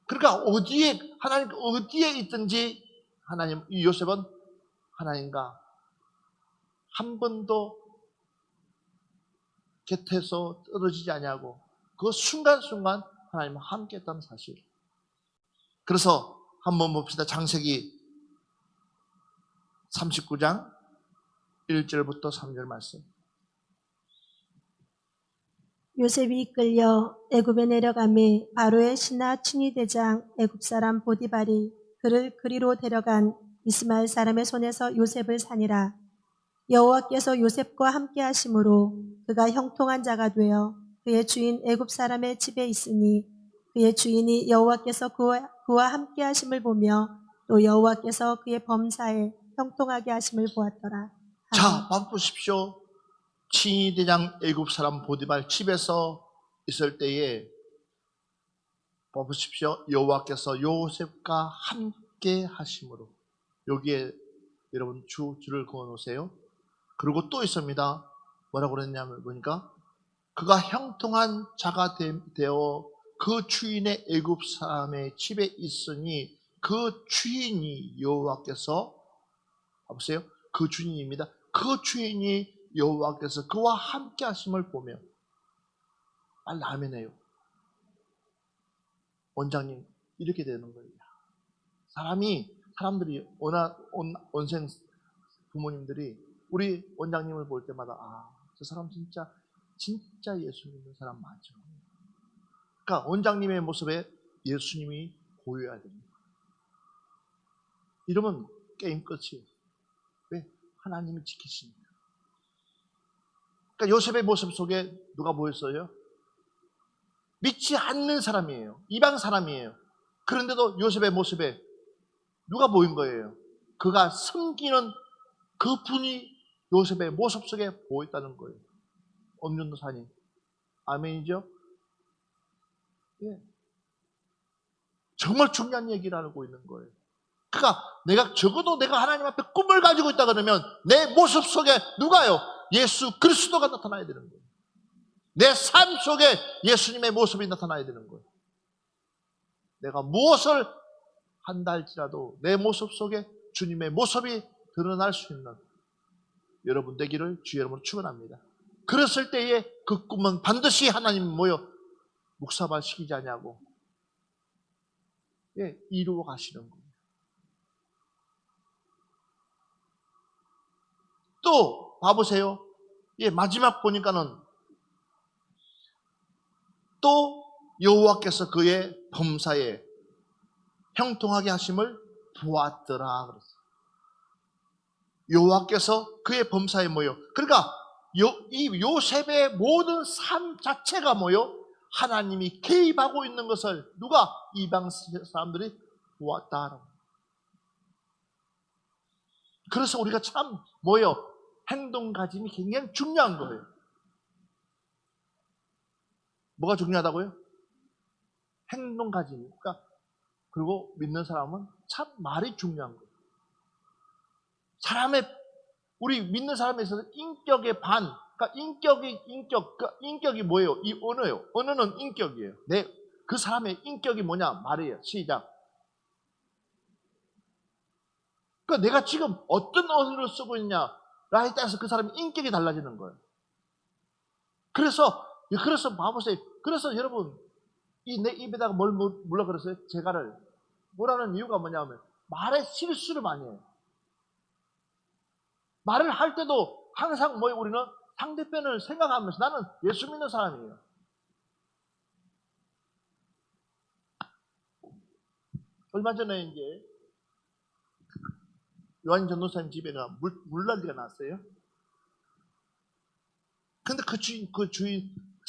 그러니까 하나님 어디에 있든지 하나님, 이 요셉은 하나님과 한 번도 곁에서 떨어지지 아니하고 그 순간순간 하나님과 함께 했다는 사실. 그래서 한번 봅시다. 창세기 39장 1절부터 3절 말씀. 요셉이 이끌려 애굽에 내려가매 바로의 신하 춘희대장 애굽 사람 보디발이 그를 그리로 데려간 이스마엘 사람의 손에서 요셉을 산이라. 여호와께서 요셉과 함께 하심으로 그가 형통한 자가 되어 그의 주인 애굽 사람의 집에 있으니, 그의 주인이 여호와께서 그와 함께 하심을 보며 또 여호와께서 그의 범사에 형통하게 하심을 보았더라. 자, 봐보십시오. 춘희대장 애굽 사람 보디발 집에서 있을 때에 봐보십시오. 여호와께서 요셉과 함께 하심으로. 여기에 여러분 줄을 그어 놓으세요. 그리고 또 있습니다. 뭐라고 그랬냐면 보니까 그가 형통한 자가 되어 그 주인의 애굽 사람의 집에 있으니, 그 주인이 여호와께서, 봐보세요. 그 주인입니다. 그 주인이 여호와께서 그와 함께 하심을 보며. 빨리 아멘해요. 원장님, 이렇게 되는 거예요. 사람들이 원생 부모님들이 우리 원장님을 볼 때마다 저 사람 진짜 예수 믿는 사람 맞죠. 그러니까 원장님의 모습에 예수님이 보여야 됩니다. 이러면 게임 끝이에요. 왜? 하나님이 지키십니다. 그러니까 요셉의 모습 속에 누가 보였어요? 믿지 않는 사람이에요. 이방 사람이에요. 그런데도 요셉의 모습에 누가 보인 거예요? 그가 섬기는 그 분이 요셉의 모습 속에 보였다는 거예요. 엄전도사님. 아멘이죠? 예. 정말 중요한 얘기를 하고 있는 거예요. 그러니까 적어도 내가 하나님 앞에 꿈을 가지고 있다 그러면 내 모습 속에 누가요? 예수 그리스도가 나타나야 되는 거예요. 내 삶 속에 예수님의 모습이 나타나야 되는 거예요. 내가 무엇을 한다 할지라도 내 모습 속에 주님의 모습이 드러날 수 있는 여러분 되기를 주의 이름으로 축원합니다. 그랬을 때에 그 꿈은 반드시 하나님 묵사발 시키지 않냐고 이루어 가시는 거예요. 또 봐보세요. 마지막 보니까는 또 여호와께서 그의 범사에 형통하게 하심을 보았더라 그랬어요. 여호와께서 그의 범사에 그러니까 이 요셉의 모든 삶 자체가 하나님이 개입하고 있는 것을 누가 이방 사람들이 보았다. 그래서 우리가 참 행동 가짐이 굉장히 중요한 거예요. 뭐가 중요하다고요? 행동 가짐. 그러니까 그리고 믿는 사람은 참 말이 중요한 거예요. 우리 믿는 사람에 있어서 인격의 그러니까 인격이 뭐예요? 이 언어예요. 언어는 인격이에요. 그 사람의 인격이 뭐냐? 말이에요. 시작. 그러니까 내가 지금 어떤 언어를 쓰고 있냐라에 따라서 그 사람의 인격이 달라지는 거예요. 그래서 봐보세요. 그래서 여러분, 내 입에다가 뭘 물라 그랬어요? 제가를. 뭐라는 이유가 뭐냐면, 말에 실수를 많이 해요. 말을 할 때도 항상 우리는 상대편을 생각하면서 나는 예수 믿는 사람이에요. 얼마 전에 이제 요한 전도사님 집에가 물난리가 났어요. 근데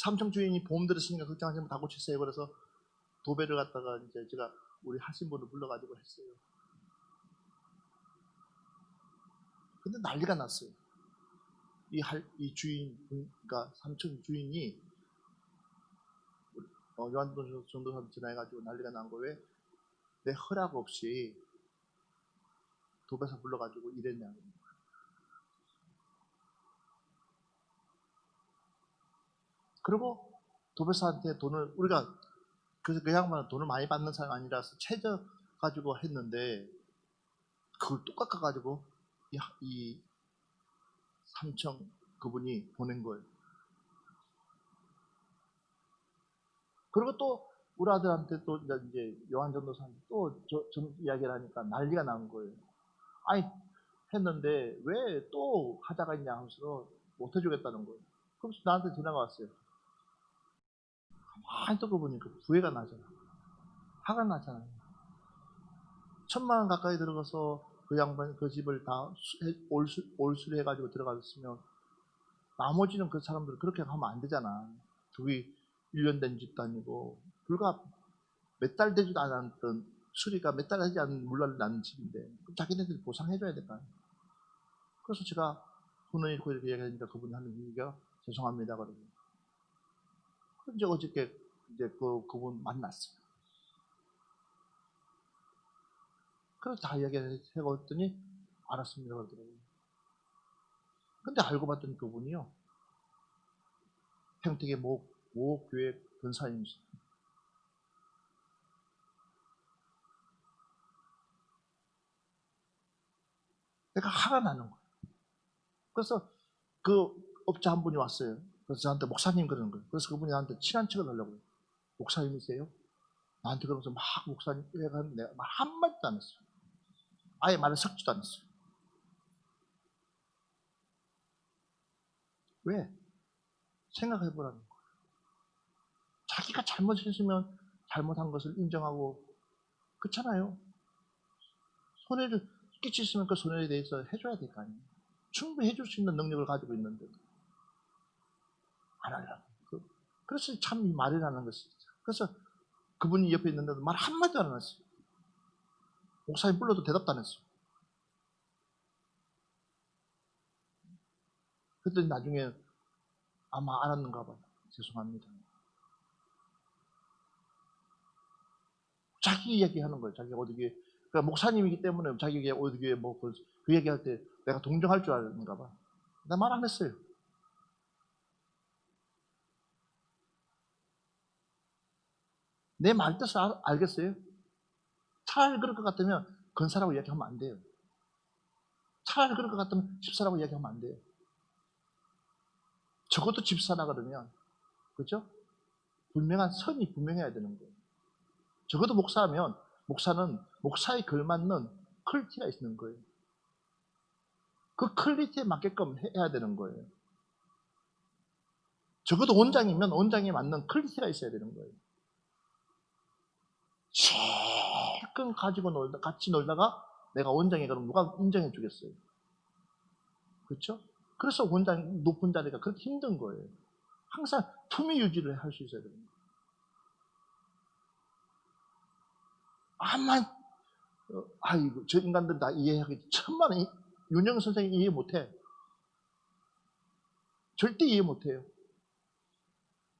삼청 주인이 보험 들었으니까 걱정하지 말고 다 고치세요. 그래서 도배를 갖다가 이제 제가 우리 하신 분을 불러가지고 했어요. 근데 난리가 났어요. 이 주인, 그러니까 삼촌 주인이 요한 전도사님 전화해가지고 난리가 난 거예요. 왜 내 허락 없이 도배사 불러가지고 이랬냐고. 그리고 도배사한테 우리가 그래서 그 양반은 돈을 많이 받는 사람이 아니라서 최저 가지고 했는데 그걸 또 깎아가지고 이 삼청 그분이 보낸 거예요. 그리고 또 우리 아들한테 또 이제 요한 전도사한테 또 이야기를 하니까 난리가 난 거예요. 아니 했는데 왜 또 하다가 있냐 하면서 못 해주겠다는 거예요. 그래서 나한테 전화가 왔어요. 가만히 듣고 보니까 부해가 나잖아. 화가 나잖아요. 1,000만 원 가까이 들어가서 그 양반 그 집을 다 올수리 해가지고 들어갔으면 나머지는 그 사람들 그렇게 하면 안 되잖아. 그게 1년 된 집도 아니고 불과 몇 달 되지도 않았던 수리가 몇 달 하지 않은 물난리 나는 집인데 그럼 자기네들이 보상해줘야 될 거 아니에요. 그래서 제가 돈을 잃고 이렇게 얘기하니까 그분이 하는 얘기가 죄송합니다 그러고 이제 어저께 이제 그분 만났어요. 그래서 다 이야기해봤더니 알았습니다 그러더라고요. 근데 알고 봤더니 그분이요 평택의 모 교회 권사님이시죠. 내가 화가 나는 거예요. 그래서 그 업자 한 분이 왔어요. 그래서 저한테 목사님 그러는 거예요. 그래서 그분이 나한테 친한 척을 하려고 해요. 목사님이세요? 나한테 그러면서 막 목사님 내가 말 한마디도 안 했어요. 아예 말을 섞지도 않았어요. 왜? 생각해보라는 거예요. 자기가 잘못했으면 잘못한 것을 인정하고 그렇잖아요. 손해를 끼쳤으면 그 손해에 대해서 해줘야 될 거 아니에요. 충분히 해줄 수 있는 능력을 가지고 있는데 안 하려고. 그래서 참 이 말이라는 것이죠. 그래서 그분이 옆에 있는데도 말 한마디도 안 했어요. 목사님 불러도 대답도 안 했어요. 그랬더니 나중에 아마 알았는가 봐요. 죄송합니다. 자기 이야기하는 거예요. 자기가 어디에, 그러니까 목사님이기 때문에 자기가 어디에 뭐 그 얘기할 때 내가 동정할 줄 아는가 봐. 나 말 안 했어요. 내 말 뜻을 알겠어요? 차라리 그럴 것 같으면 건사라고 이야기하면 안 돼요. 차라리 그럴 것 같으면 집사라고 이야기하면 안 돼요. 적어도 집사라 그러면, 그죠? 분명한 선이 분명해야 되는 거예요. 적어도 목사면 목사는 목사에 걸맞는 퀄리티가 있는 거예요. 그 퀄리티에 맞게끔 해야 되는 거예요. 적어도 원장이면 원장에 맞는 퀄리티가 있어야 되는 거예요. 실컷 가지고 같이 놀다가 내가 원장이 그럼 누가 인정해 주겠어요? 그렇죠? 그래서 원장 높은 자리가 그렇게 힘든 거예요. 항상 품위 유지를 할 수 있어야 됩니다. 아마 아이고 저 인간들 다 이해하기 천만에 윤영 선생이 이해 못해. 절대 이해 못해요.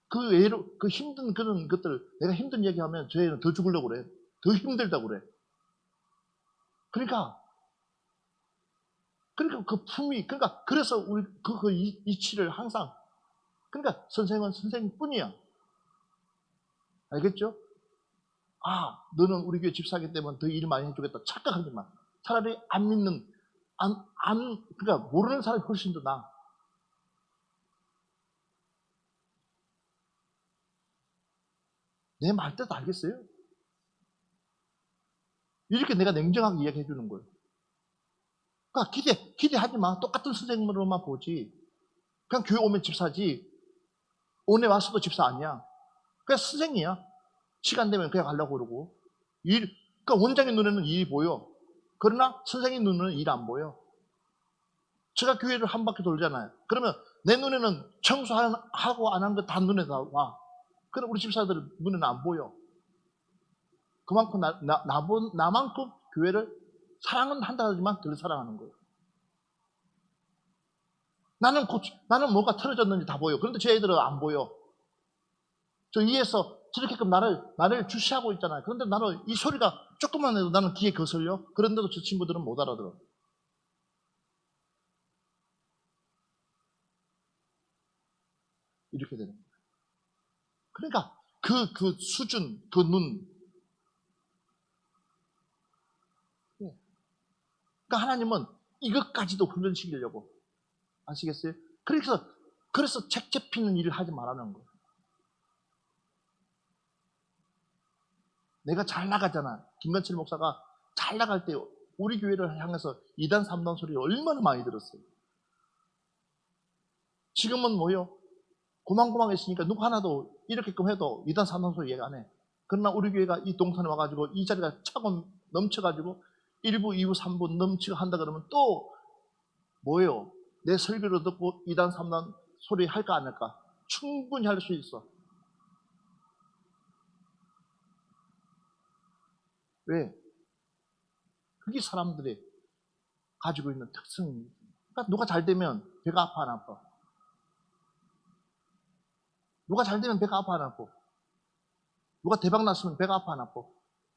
그 애로 그 힘든 그런 것들 내가 힘든 얘기하면 저 애는 더 죽으려고 그래. 더 힘들다고 그래. 그러니까 그 품위 그래서 우리 그 이치를 항상 그러니까 선생은 선생뿐이야. 알겠죠? 아, 너는 우리 교회 집사이기 때문에 더 일 많이 해주겠다. 착각하지 마. 차라리 안 믿는, 그러니까 모르는 사람이 훨씬 더 나아. 내 말 뜻 알겠어요? 이렇게 내가 냉정하게 이야기해 주는 거예요. 그러니까 기대하지 마. 똑같은 선생님으로만 보지. 그냥 교회 오면 집사지. 오늘 왔어도 집사 아니야. 그냥 선생이야. 시간 되면 그냥 가려고 그러고. 그러니까 원장의 눈에는 일이 보여. 그러나 선생님 눈에는 일 안 보여. 제가 교회를 한 바퀴 돌잖아요. 그러면 내 눈에는 청소하고 안 한 거 다 눈에 다 와. 그럼 우리 집사들 눈에는 안 보여. 그만큼 나만큼 교회를 사랑은 한다 하지만 덜 사랑하는 거예요. 나는 뭐가 틀어졌는지 다 보여. 그런데 제 애들은 안 보여. 저 위에서 저렇게끔 나를 주시하고 있잖아요. 그런데 나는 이 소리가 조금만 해도 나는 귀에 거슬려. 그런데도 저 친구들은 못 알아들어. 이렇게 되는 거예요. 그러니까 그 수준, 그 눈. 그러니까 하나님은 이것까지도 훈련시키려고. 아시겠어요? 그래서 책 잡히는 일을 하지 말라는 거예요. 내가 잘 나가잖아. 김건철 목사가 잘 나갈 때 우리 교회를 향해서 2단, 3단 소리 얼마나 많이 들었어요. 지금은 뭐요? 고만고만했으니까 누구 하나도 이렇게끔 해도 2단, 3단 소리 얘기 안 해. 그러나 우리 교회가 이 동산에 와가지고 이 자리가 차고 넘쳐가지고 1부, 2부, 3부 넘치고 한다 그러면 또 뭐예요? 내 설교를 듣고 2단, 3단 소리 할까 안 할까? 충분히 할 수 있어. 왜? 그게 사람들이 가지고 있는 특성입니다. 그러니까 누가 잘 되면 배가 아파 안 아파? 누가 잘 되면 배가 아파 안 아파? 누가 대박 났으면 배가 아파 안 아파?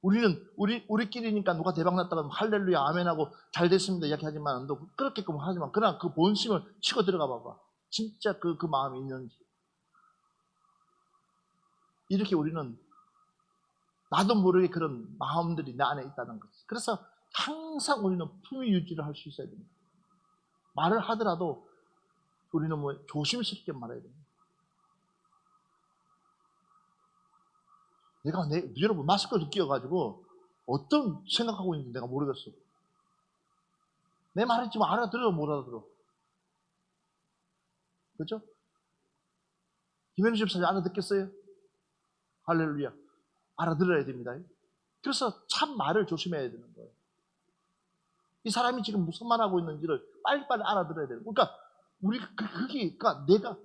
우리끼리니까 누가 대박 났다고 하면 할렐루야 아멘하고 잘 됐습니다 이야기하지만 너 그렇게끔 하지만 그러나 그 본심을 치고 들어가 봐봐. 진짜 그 마음이 있는지. 이렇게 우리는 나도 모르게 그런 마음들이 내 안에 있다는 거지. 그래서 항상 우리는 품위 유지를 할 수 있어야 됩니다. 말을 하더라도 우리는 뭐 조심스럽게 말해야 됩니다. 여러분 마스크를 끼워가지고 어떤 생각하고 있는지 내가 모르겠어. 내 말을 지금 알아들어 못 알아들어. 그렇죠? 김현우 집사님 알아듣겠어요? 할렐루야. 알아들어야 됩니다. 그래서 참 말을 조심해야 되는 거예요. 이 사람이 지금 무슨 말 하고 있는지를 빨리빨리 알아들어야 돼요. 그러니까 그러니까 내가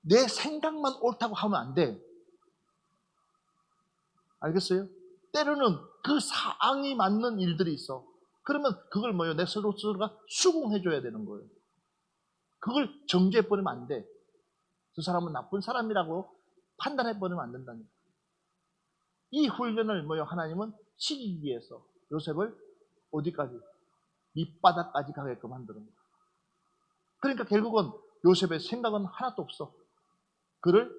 내 생각만 옳다고 하면 안 돼. 알겠어요? 때로는 그 상황이 맞는 일들이 있어. 그러면 그걸 내 스스로가 수긍해줘야 되는 거예요. 그걸 정죄해버리면 안 돼. 저 사람은 나쁜 사람이라고 판단해버리면 안 된다니까. 이 훈련을 하나님은 시키기 위해서 요셉을 어디까지? 밑바닥까지 가게끔 만드는 거야. 그러니까 결국은 요셉의 생각은 하나도 없어. 그를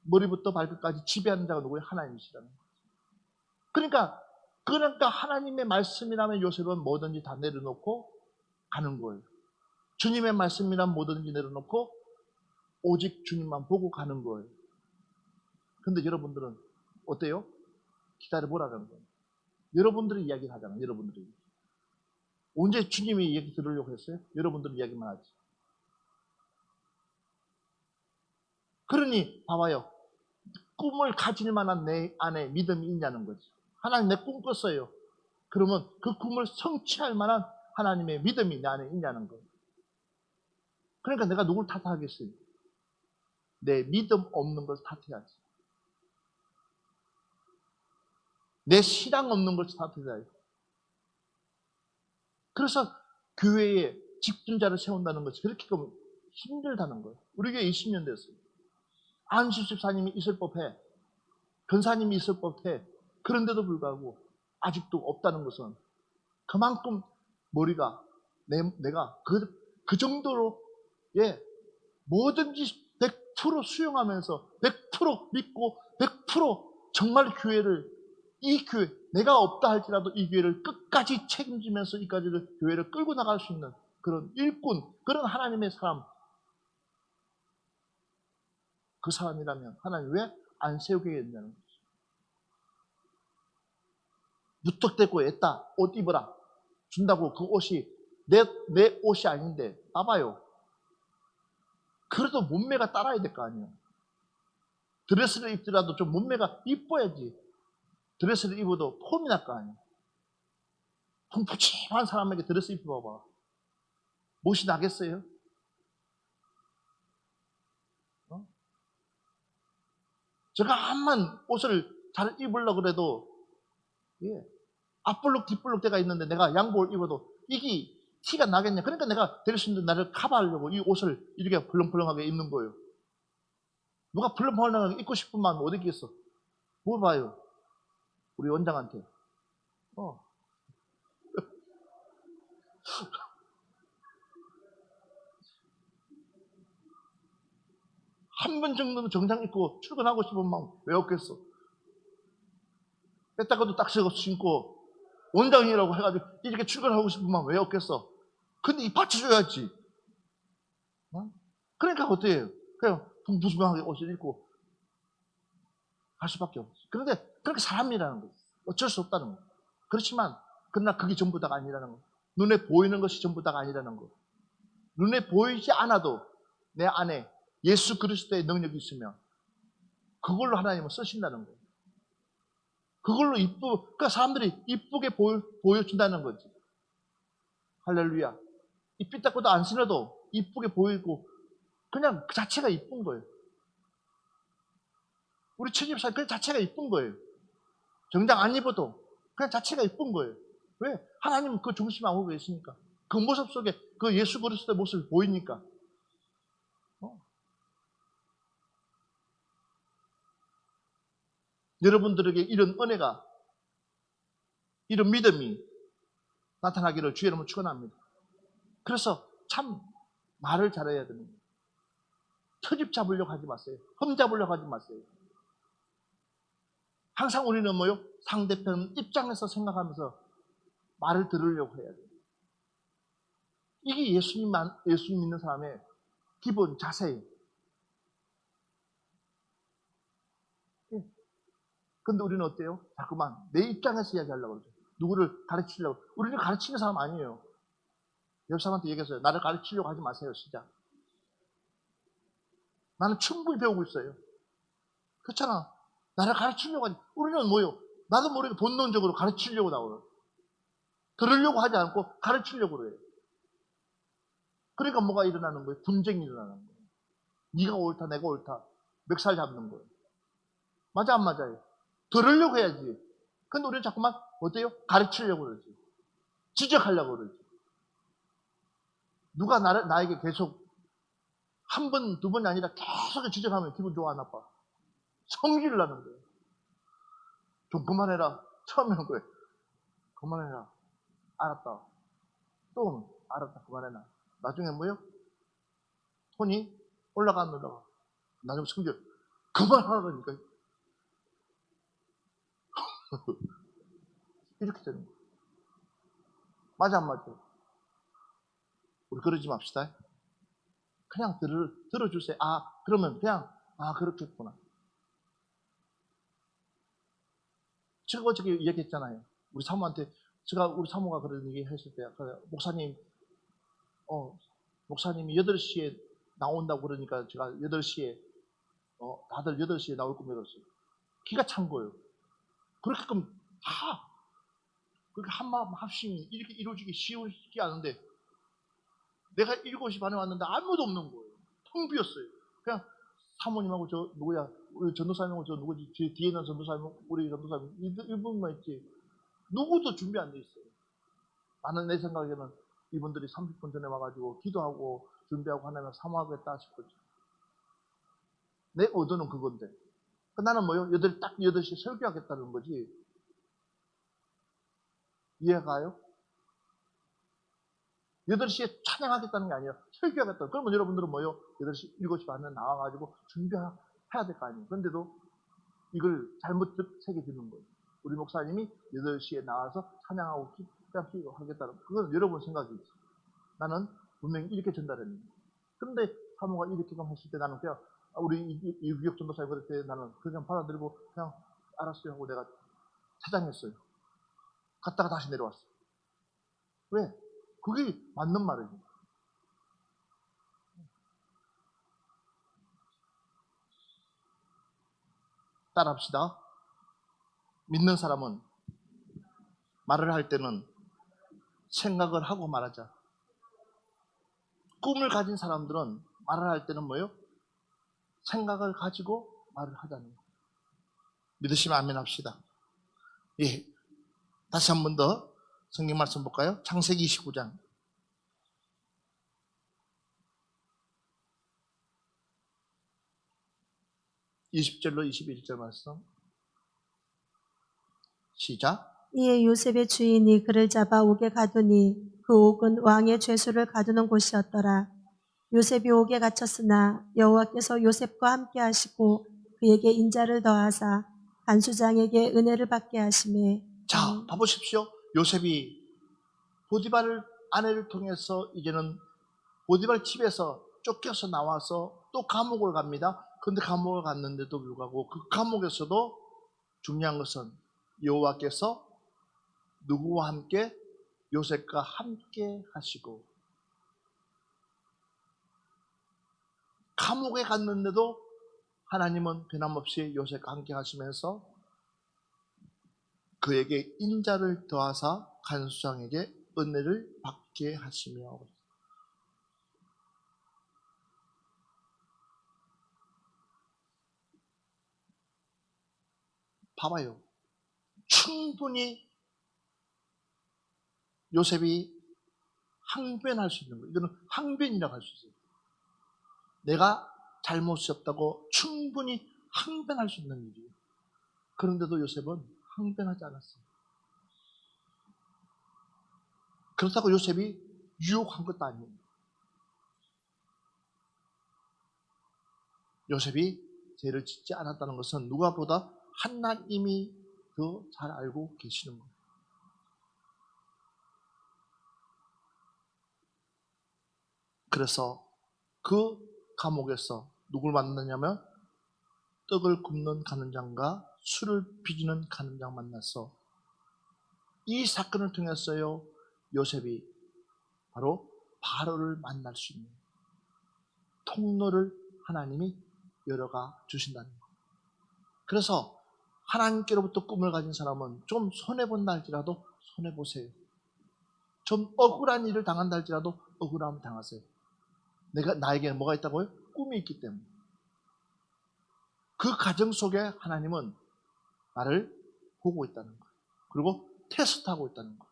머리부터 발끝까지 지배하는 자가 누구예요? 하나님이시라는 거예요. 그러니까 하나님의 말씀이라면 요셉은 뭐든지 다 내려놓고 가는 거예요. 주님의 말씀이라면 뭐든지 내려놓고 오직 주님만 보고 가는 거예요. 근데 여러분들은 어때요? 기다려보라는 거예요. 여러분들이 이야기를 하잖아요. 여러분들이. 언제 주님이 얘기 들으려고 했어요? 여러분들이 이야기만 하지. 그러니 봐봐요. 꿈을 가질 만한 내 안에 믿음이 있냐는 거지. 하나님 내 꿈 꿨어요. 그러면 그 꿈을 성취할 만한 하나님의 믿음이 내 안에 있냐는 거예요. 그러니까 내가 누굴 탓하겠어요? 내 믿음 없는 걸 탓해야지. 내 신앙 없는 걸 탓해야지. 그래서 교회에 직분자를 세운다는 것이 그렇게 힘들다는 거예요. 우리 교회 20년 됐어요. 안수 집사님이 있을 법해. 권사님이 있을 법해. 그런데도 불구하고 아직도 없다는 것은 그만큼 머리가 내가 그 정도로 뭐든지 100% 수용하면서 100% 믿고 100% 정말 이 교회 내가 없다 할지라도 이 교회를 끝까지 책임지면서 교회를 끌고 나갈 수 있는 그런 일꾼, 그런 하나님의 사람, 그 사람이라면 하나님 왜 안 세우게 했냐는 거죠. 무턱대고 애따 옷 입어라 준다고 그 옷이 내 옷이 아닌데 봐봐요. 그래도 몸매가 따라야 될 거 아니에요. 드레스를 입더라도 좀 몸매가 이뻐야지. 드레스를 입어도 폼이 날 거 아니에요. 풍푸짐한 사람에게 드레스 입혀봐봐. 못이 나겠어요? 제가 한만 옷을 잘 입으려고 그래도 앞볼록 뒷볼록 때가 있는데 내가 양복을 입어도 이게 티가 나겠냐. 그러니까 내가 드레스인데 나를 커버하려고 이 옷을 이렇게 벌렁벌렁하게 입는 거예요. 누가 벌렁벌렁하게 입고 싶은 마음이 어디 있겠어? 뭘 봐요? 우리 원장한테. 한 번 정도는 정장 입고 출근하고 싶은 마음 왜 없겠어? 뺐다가도 딱 신고 원장이라고 해가지고 이렇게 출근하고 싶은 마음 왜 없겠어? 근데 이 받쳐줘야지. 그러니까 어떻게 해요? 그냥 붕붕하게 옷을 입고 갈 수밖에 없어. 그런데 그렇게 사람이라는 거예요. 어쩔 수 없다는 거예요. 그렇지만 그러나 그게 전부 다가 아니라는 거예요. 눈에 보이는 것이 전부 다가 아니라는 거예요. 눈에 보이지 않아도 내 안에 예수 그리스도의 능력이 있으면 그걸로 하나님은 쓰신다는 거예요. 그걸로 그러니까 사람들이 이쁘게 보여준다는 거지. 할렐루야. 이 삐딱고도 안 신어도 이쁘게 보이고 그냥 그 자체가 이쁜 거예요. 우리 처집사님 그 자체가 이쁜 거예요. 정장 안 입어도 그냥 자체가 이쁜 거예요. 왜? 하나님은 그 중심에 하고 계시니까. 그 모습 속에 그 예수 그리스도의 모습이 보이니까. 여러분들에게 이런 은혜가, 이런 믿음이 나타나기를 주의 이름으로 축원합니다. 그래서 참 말을 잘해야 됩니다. 트집 잡으려고 하지 마세요. 흠 잡으려고 하지 마세요. 항상 우리는 상대편 입장에서 생각하면서 말을 들으려고 해야 돼요. 이게 예수님 믿는 사람의 기본 자세예요. 근데 우리는 어때요? 자꾸만 내 입장에서 이야기하려고 그러죠. 누구를 가르치려고. 우리는 가르치는 사람 아니에요. 옆 사람한테 얘기했어요. 나를 가르치려고 하지 마세요. 시작. 나는 충분히 배우고 있어요. 그렇잖아. 나를 가르치려고 하지. 우리는 나도 모르게 본능적으로 가르치려고 나와요. 들으려고 하지 않고 가르치려고 그래요. 그러니까 뭐가 일어나는 거예요? 분쟁이 일어나는 거예요. 네가 옳다, 내가 옳다. 멱살 잡는 거예요. 맞아, 안 맞아요? 들으려고 해야지. 근데 우리는 자꾸만 어때요? 가르치려고 그러지. 지적하려고 그러지. 누가 나에게 계속 한 번, 두 번이 아니라 계속 지적하면 기분 좋아, 안 나빠? 성질을 나는 거예요. 좀 그만해라. 처음에 한 거예요. 그만해라. 알았다. 또 알았다. 그만해라. 나중에 뭐요? 톤이 올라가. 나중에 성질 그만하라니까. 이렇게 되는 거예요. 맞아, 안 맞아? 우리 그러지 맙시다. 그냥 들어주세요. 그러면 그냥, 그렇겠구나. 제가 어저께 얘기했잖아요. 우리 사모한테, 우리 사모가 그런 얘기 했을 때, 목사님이 8시에 나온다고 그러니까 제가 8시에, 다들 8시에 나올 겁니다. 기가 찬 거예요. 그렇게끔 다, 그렇게 한마음 합심이 이렇게 이루어지기 쉬우지 않은데, 내가 7시 반에 왔는데 아무도 없는 거예요. 텅 비었어요. 그냥 사모님하고 우리 전도사님하고 누구지? 뒤에 있는 전도사님, 우리 전도사님, 이분만 있지. 누구도 준비 안 돼 있어요. 나는 내 생각에는 이분들이 30분 전에 와가지고 기도하고 준비하고 하려면 사모하겠다 싶었죠. 내 의도는 그건데. 나는 뭐요? 딱 8시에 설교하겠다는 거지. 이해가요? 8시에 찬양하겠다는 게 아니라 설교하겠다. 그러면 여러분들은 뭐요? 8시, 7시 반에 나와가지고 준비해야 될 거 아니에요. 그런데도 이걸 잘못 새겨 듣는 거예요. 우리 목사님이 8시에 나와서 찬양하고 기도하고 하겠다는 그건 여러분 생각이지. 나는 분명히 이렇게 전달했는데. 그런데 사모가 이렇게 했을 때 나는 그냥 우리 이규혁 전도사님 그럴 때 나는 그냥 받아들이고 그냥 알았어요 하고 내가 차장했어요. 갔다가 다시 내려왔어요. 왜? 그게 맞는 말이에요. 따라합시다. 믿는 사람은 말을 할 때는 생각을 하고 말하자. 꿈을 가진 사람들은 말을 할 때는 뭐예요? 생각을 가지고 말을 하자는 거예요. 믿으시면 아멘 합시다. 예. 다시 한 번 더 성경 말씀 볼까요? 창세기 29장. 20절로 21절 말씀. 시작. 이에 요셉의 주인이 그를 잡아 옥에 가두니 그 옥은 왕의 죄수를 가두는 곳이었더라. 요셉이 옥에 갇혔으나 여호와께서 요셉과 함께 하시고 그에게 인자를 더하사 간수장에게 은혜를 받게 하시매. 자, 봐보십시오. 요셉이 보디발 아내를 통해서 이제는 보디발 집에서 쫓겨서 나와서 또 감옥을 갑니다. 그런데 감옥을 갔는데도 불구하고 그 감옥에서도 중요한 것은 여호와께서 누구와 함께? 요셉과 함께 하시고, 감옥에 갔는데도 하나님은 변함없이 요셉과 함께 하시면서 그에게 인자를 더하사 간수장에게 은혜를 받게 하시며. 봐봐요. 충분히 요셉이 항변할 수 있는 거예요. 이거는 항변이라고 할 수 있어요. 내가 잘못이 없다고 충분히 항변할 수 있는 일이에요. 그런데도 요셉은 항변하지 않았어요. 그렇다고 요셉이 유혹한 것도 아니에요. 요셉이 죄를 짓지 않았다는 것은 누가보다 하나님이 더 잘 알고 계시는 거예요. 그래서 그 감옥에서 누굴 만났냐면 떡을 굽는 간원장과 술을 빚는 간원장 만났어. 이 사건을 통해서요, 요셉이 바로 바로를 만날 수 있는 통로를 하나님이 열어가 주신다는 거예요. 그래서 하나님께로부터 꿈을 가진 사람은 좀 손해본다 할지라도 손해보세요. 좀 억울한 일을 당한다 할지라도 억울함을 당하세요. 나에게 뭐가 있다고요? 꿈이 있기 때문에. 그 과정 속에 하나님은 나를 보고 있다는 거예요. 그리고 테스트하고 있다는 거예요.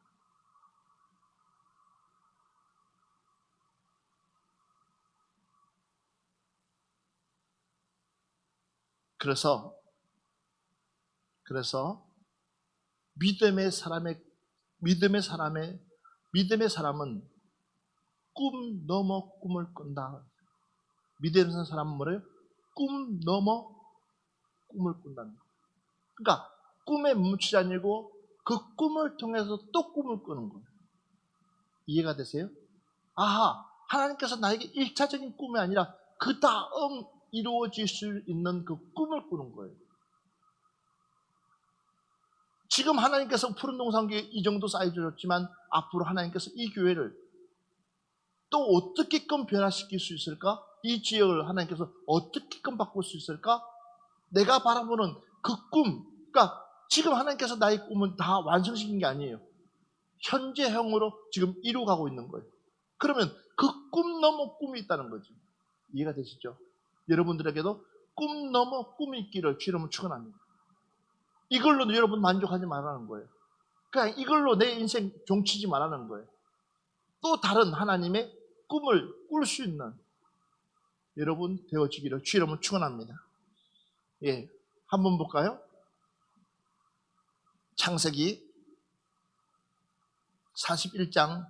그래서 믿음의 사람은 꿈 넘어 꿈을 꾼다. 믿음의 사람은 뭐래요? 꿈 넘어 꿈을 꾼다는 거예요. 그러니까 꿈에 멈추지 아니고 그 꿈을 통해서 또 꿈을 꾸는 거예요. 이해가 되세요? 아하, 하나님께서 나에게 1차적인 꿈이 아니라 그 다음 이루어질 수 있는 그 꿈을 꾸는 거예요. 지금 하나님께서 푸른 동산교회 이 정도 사이즈 줬지만 앞으로 하나님께서 이 교회를 또 어떻게끔 변화시킬 수 있을까? 이 지역을 하나님께서 어떻게끔 바꿀 수 있을까? 내가 바라보는 그 꿈, 그러니까 지금 하나님께서 나의 꿈은 다 완성시킨 게 아니에요. 현재형으로 지금 이루어가고 있는 거예요. 그러면 그 꿈 넘어 꿈이 있다는 거죠. 이해가 되시죠? 여러분들에게도 꿈 넘어 꿈이 있기를 주님은 축원합니다. 이걸로 여러분 만족하지 말라는 거예요. 그냥 이걸로 내 인생 종치지 말라는 거예요. 또 다른 하나님의 꿈을 꿀 수 있는 여러분 되어지기를 주님은 축원합니다. 예, 한번 볼까요? 창세기 41장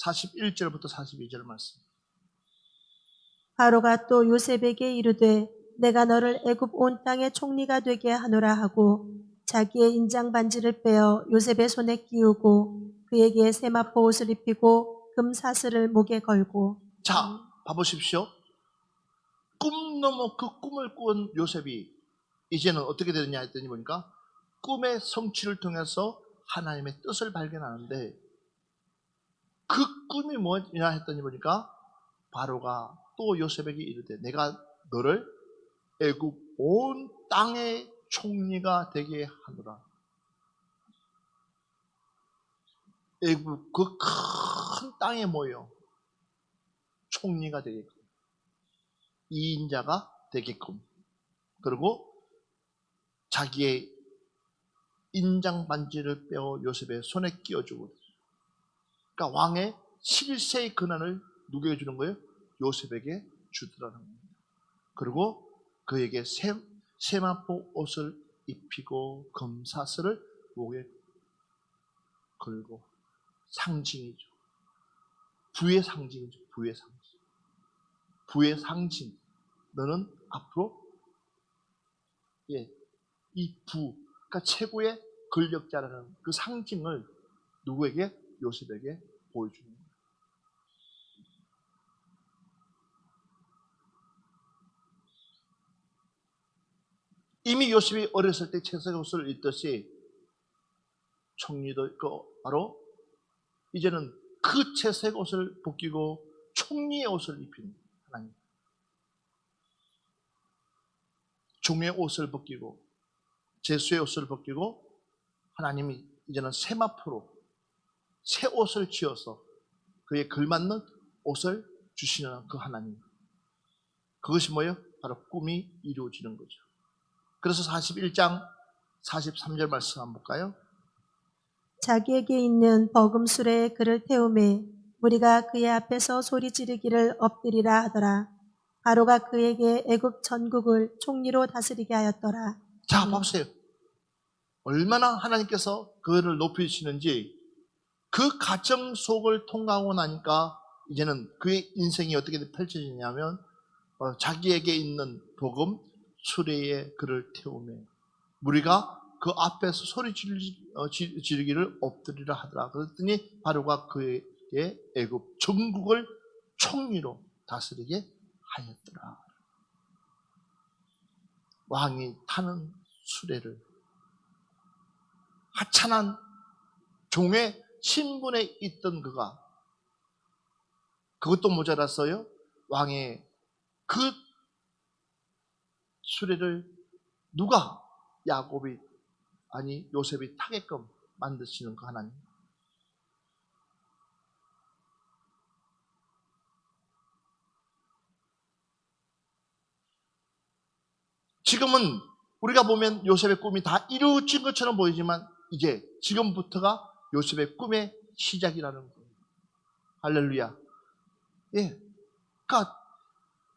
41절부터 42절 말씀. 바로가 또 요셉에게 이르되 내가 너를 애굽 온 땅의 총리가 되게 하노라 하고 자기의 인장 반지를 빼어 요셉의 손에 끼우고 그에게 세마포 옷을 입히고 금 사슬을 목에 걸고. 자, 봐보십시오. 꿈 넘어 그 꿈을 꾼 요셉이 이제는 어떻게 되느냐 했더니 보니까 꿈의 성취를 통해서 하나님의 뜻을 발견하는데 그 꿈이 뭐냐 했더니 보니까 바로가 또 요셉에게 이르되 내가 너를 애굽 온 땅의 총리가 되게 하노라. 애굽 그 큰 땅에 모여 총리가 되게끔, 이인자가 되게끔, 그리고 자기의 인장 반지를 빼어 요셉의 손에 끼워주고, 그러니까 왕의 실세의 권한을 누구에게 주는 거예요? 요셉에게 주더라는 겁니다. 그리고 그에게 세마포 옷을 입히고 금사슬을 목에 걸고, 상징이죠. 부의 상징이죠. 부의 상징. 부의 상징. 너는 앞으로 이 부, 그러니까 최고의 권력자라는 그 상징을 누구에게? 요셉에게 보여주는 거예요. 이미 요셉이 어렸을 때 채색 옷을 입듯이 총리도 있고 바로 이제는 그 채색 옷을 벗기고 총리의 옷을 입힌 하나님. 종의 옷을 벗기고 제수의 옷을 벗기고 하나님이 이제는 세마포로 새 옷을 지어서 그에 걸맞는 옷을 주시는 그 하나님. 그것이 뭐예요? 바로 꿈이 이루어지는 거죠. 그래서 41장 43절 말씀 한번 볼까요? 자기에게 있는 버금 수레에 그를 태우매 무리가 그의 앞에서 소리 지르기를 엎드리라 하더라. 바로가 그에게 애굽 전국을 총리로 다스리게 하였더라. 자, 보세요. 얼마나 하나님께서 그를 높이시는지. 그 과정 속을 통과하고 나니까 이제는 그의 인생이 어떻게 펼쳐지냐면 자기에게 있는 복음 수레에 그를 태우며 무리가 그 앞에서 소리 지르기를 엎드리라 하더라. 그랬더니 바로가 그에게 애굽 전국을 총리로 다스리게 하였더라. 왕이 타는 수레를 하찮은 종의 신분에 있던 그가 그것도 모자랐어요. 왕의 그 수레를 누가 야곱이 아니 요셉이 타게끔 만드시는 그 하나님. 지금은 우리가 보면 요셉의 꿈이 다 이루어진 것처럼 보이지만 이제 지금부터가 요셉의 꿈의 시작이라는 거예요. 할렐루야. 예. 그러니까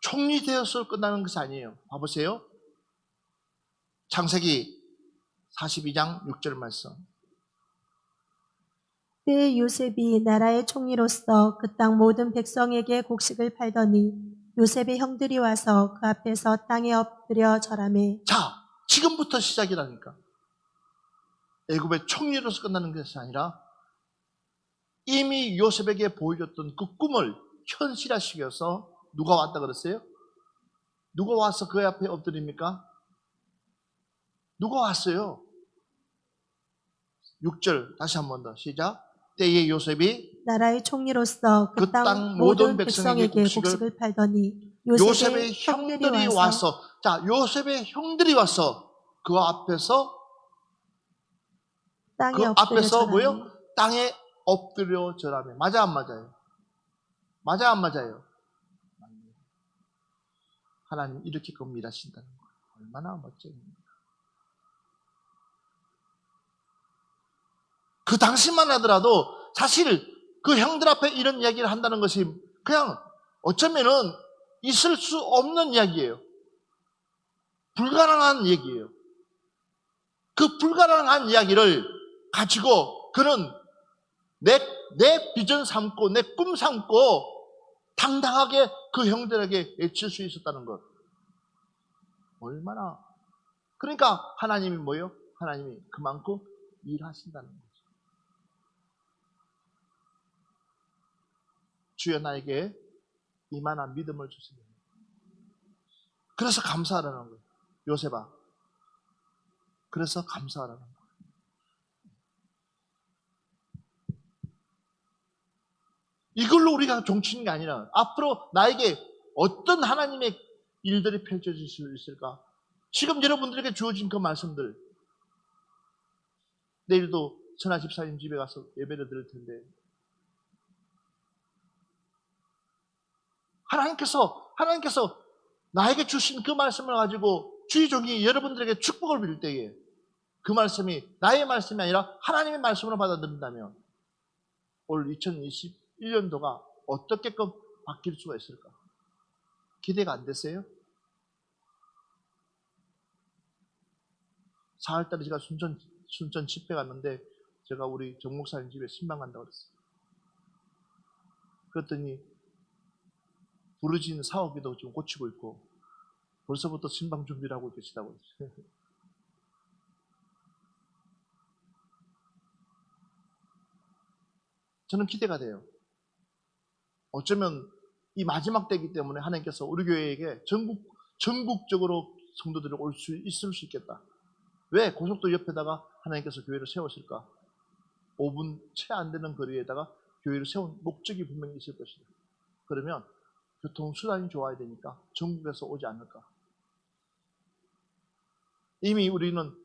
총리되어서 끝나는 것이 아니에요. 봐보세요. 창세기 42장 6절 말씀. 그때 요셉이 나라의 총리로서 그 땅 모든 백성에게 곡식을 팔더니 요셉의 형들이 와서 그 앞에서 땅에 엎드려 절하매. 자, 지금부터 시작이라니까. 애굽의 총리로서 끝나는 것이 아니라 이미 요셉에게 보여줬던 그 꿈을 현실화시켜서 누가 왔다 그랬어요? 누가 와서 그 앞에 엎드립니까? 누가 왔어요? 6절 다시 한 번 더 시작. 때에 요셉이 나라의 총리로서 그 땅 모든 백성에게 곡식을 팔더니 요셉의 형들이 와서, 자, 요셉의 형들이 와서 그 앞에서 뭐요? 땅에 엎드려 절하며. 맞아 안 맞아요? 맞아 안 맞아요? 하나님 이렇게끔 일하신다는 거예요. 얼마나 멋쟁입니까? 그 당시만 하더라도 사실 그 형들 앞에 이런 이야기를 한다는 것이 그냥 어쩌면은 있을 수 없는 이야기예요. 불가능한 얘기예요. 그 불가능한 이야기를 가지고 그는 내 비전 삼고 내 꿈 삼고 당당하게 그 형들에게 외칠 수 있었다는 것. 얼마나. 그러니까 하나님이 뭐예요? 하나님이 그만큼 일하신다는 거죠. 주여 나에게 이만한 믿음을 주세요. 그래서 감사하라는 거예요. 요셉아. 그래서 감사하라는 거예요. 이걸로 우리가 종치는 게 아니라 앞으로 나에게 어떤 하나님의 일들이 펼쳐질 수 있을까? 지금 여러분들에게 주어진 그 말씀들, 내일도 선아 집사님 집에 가서 예배를 드릴 텐데 하나님께서 나에게 주신 그 말씀을 가지고 주의 종이 여러분들에게 축복을 빌 때에 그 말씀이 나의 말씀이 아니라 하나님의 말씀으로 받아들인다면 올 2021년도가 어떻게끔 바뀔 수가 있을까? 기대가 안 되세요? 4월달에 제가 순천 집회 갔는데 제가 우리 정 목사님 집에 신방 간다고 그랬어요. 그랬더니 부르짖는 사업비도 지금 고치고 있고 벌써부터 신방 준비를 하고 계시다고 했어요. 저는 기대가 돼요. 어쩌면 이 마지막 때이기 때문에 하나님께서 우리 교회에게 전국적으로 성도들이 올 수 있을 수 있겠다. 왜 고속도로 옆에다가 하나님께서 교회를 세우실까? 5분 채 안 되는 거리에다가 교회를 세운 목적이 분명히 있을 것이다. 그러면 교통수단이 좋아야 되니까 전국에서 오지 않을까? 이미 우리는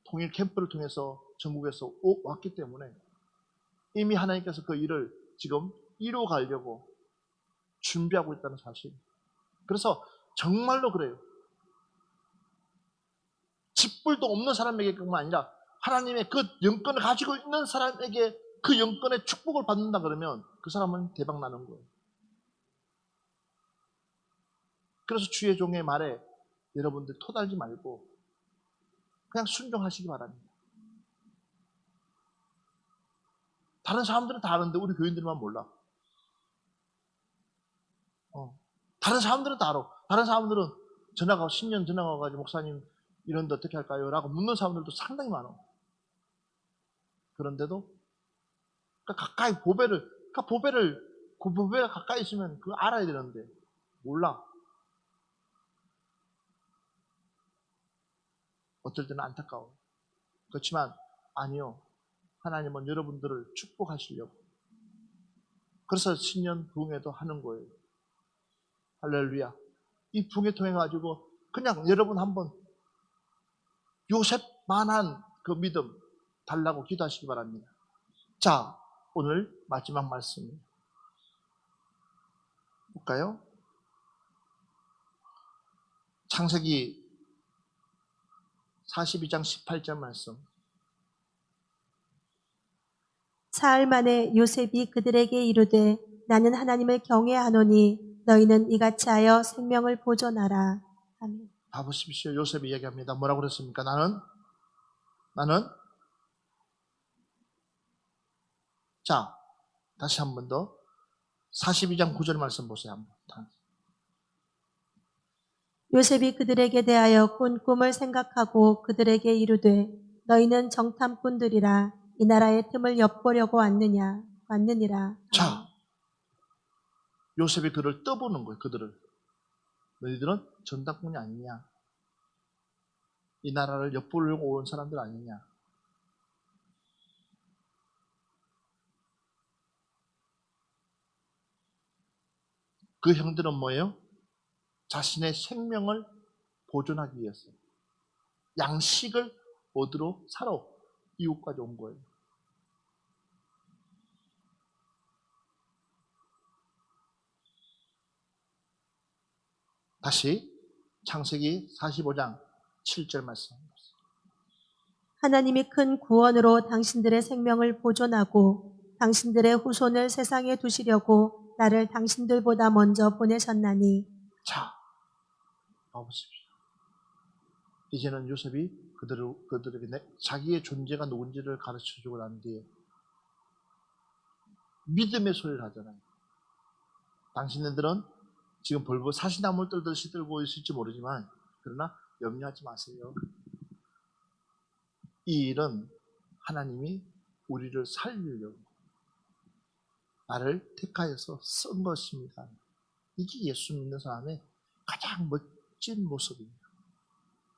통일 캠프를 통해서 전국에서 왔기 때문에 이미 하나님께서 그 일을 지금 이루어가려고 준비하고 있다는 사실. 그래서 정말로 그래요. 직불도 없는 사람에게뿐만 아니라 하나님의 그 영권을 가지고 있는 사람에게 그 영권의 축복을 받는다 그러면 그 사람은 대박 나는 거예요. 그래서 주의 종의 말에 여러분들 토달지 말고 그냥 순종하시기 바랍니다. 다른 사람들은 다 아는데 우리 교인들만 몰라. 다른 사람들은 다 알아. 다른 사람들은 10년 전화 와가지고 목사님 이런데 어떻게 할까요? 라고 묻는 사람들도 상당히 많아. 그런데도 가까이 보배가 가까이 있으면 그거 알아야 되는데 몰라. 어떨 때는 안타까워. 그렇지만 아니요. 하나님은 여러분들을 축복하시려고. 그래서 신년 부흥회도 하는 거예요. 할렐루야. 이 부흥회 통해 가지고 그냥 여러분 한번 요셉만한 그 믿음 달라고 기도하시기 바랍니다. 자, 오늘 마지막 말씀 볼까요? 창세기 42장 18절 말씀. 사흘 만에 요셉이 그들에게 이르되 나는 하나님을 경외하노니 너희는 이같이 하여 생명을 보존하라. 아멘. 봐보십시오. 요셉이 얘기합니다. 뭐라고 그랬습니까? 나는 자, 다시 한 번 더 42장 9절 말씀 보세요. 한번. 요셉이 그들에게 대하여 꾼 꿈을 생각하고 그들에게 이르되 너희는 정탐꾼들이라 이 나라의 틈을 엿보려고 왔느니라. 자, 요셉이 그를 떠보는 거예요. 그들을. 너희들은 전당꾼이 아니냐? 이 나라를 엿보려고 온 사람들 아니냐? 그 형들은 뭐예요? 자신의 생명을 보존하기 위해서 양식을 얻으러 사러 이웃까지 온 거예요. 다시 창세기 45장 7절 말씀입니다. 하나님이 큰 구원으로 당신들의 생명을 보존하고 당신들의 후손을 세상에 두시려고 나를 당신들보다 먼저 보내셨나니. 자, 봐보십시오. 이제는 요셉이 그들에게 자기의 존재가 누군지를 가르쳐주고 난 뒤에 믿음의 소리를 하잖아요. 당신들은 지금 벌벌 사시나무를 떨듯이 떨고 있을지 모르지만 그러나 염려하지 마세요. 이 일은 하나님이 우리를 살리려고 나를 택하여서 쓴 것입니다. 이게 예수 믿는 사람의 가장 멋진 모습입니다.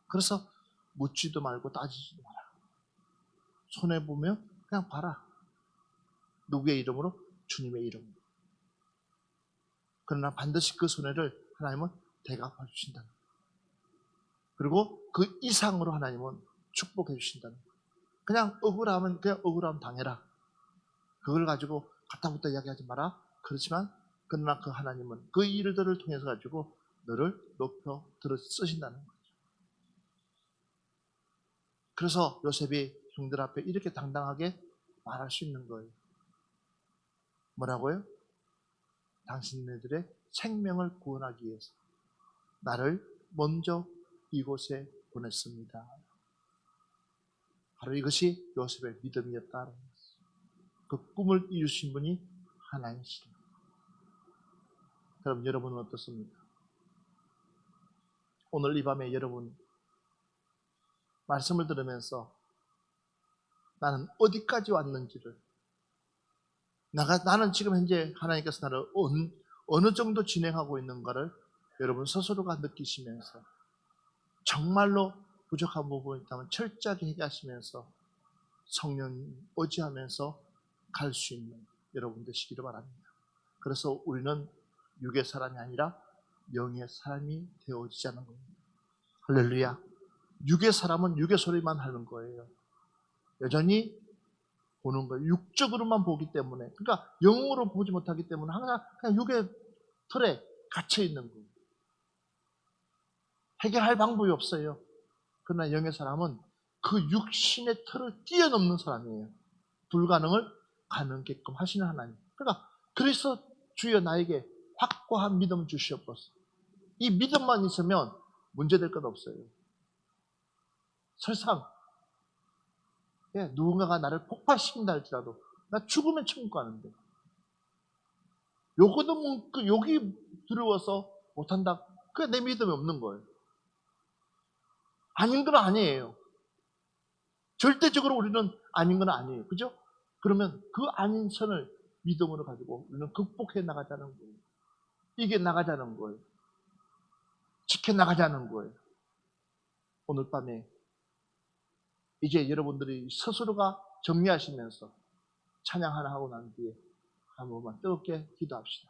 그래서 묻지도 말고 따지지도 마라. 손해보면 그냥 봐라. 누구의 이름으로? 주님의 이름으로. 그러나 반드시 그 손해를 하나님은 대갚아 주신다는 거예요. 그리고 그 이상으로 하나님은 축복해 주신다는 거예요. 그냥 억울하면 그냥 억울함 당해라. 그걸 가지고 갖다붙다 이야기하지 마라. 그렇지만 그러나 그 하나님은 그 일들을 통해서 가지고 너를 높여 들어 쓰신다는 거죠. 그래서 요셉이 형들 앞에 이렇게 당당하게 말할 수 있는 거예요. 뭐라고요? 당신네들의 생명을 구원하기 위해서 나를 먼저 이곳에 보냈습니다. 바로 이것이 요셉의 믿음이었다는 것입니다. 그 꿈을 이루신 분이 하나님이시다. 그럼 여러분은 어떻습니까? 오늘 이 밤에 여러분 말씀을 들으면서 나는 어디까지 왔는지를 나는 지금 현재 하나님께서 나를 어느 정도 진행하고 있는가를 여러분 스스로가 느끼시면서 정말로 부족한 부분이 있다면 철저하게 해결하시면서 성령 의지하면서 갈 수 있는 여러분 되시기를 바랍니다. 그래서 우리는 육의 사람이 아니라 영의 사람이 되어지자는 겁니다. 할렐루야. 육의 사람은 육의 소리만 하는 거예요. 여전히 보는 거예요. 육적으로만 보기 때문에. 그러니까 영으로 보지 못하기 때문에 항상 그냥 육의 틀에 갇혀 있는 거예요. 해결할 방법이 없어요. 그러나 영의 사람은 그 육신의 틀을 뛰어넘는 사람이에요. 불가능을 가능게끔 하시는 하나님. 그러니까 그래서 주여 나에게 확고한 믿음을 주시옵소서. 이 믿음만 있으면 문제될 것 없어요. 설상 누군가가 나를 폭발시킨다 할지라도 나 죽으면 천국 가는데 요거도 여기 두려워서 못한다. 그게 내 믿음이 없는 거예요. 아닌 건 아니에요. 절대적으로 우리는 아닌 건 아니에요. 그죠? 그러면 그 아닌 선을 믿음으로 가지고 우리는 극복해 나가자는 거예요. 이겨 나가자는 거예요. 지켜 나가자는 거예요. 오늘 밤에 이제 여러분들이 스스로가 정리하시면서 찬양 하나 하고 난 뒤에 한 번만 뜨겁게 기도합시다.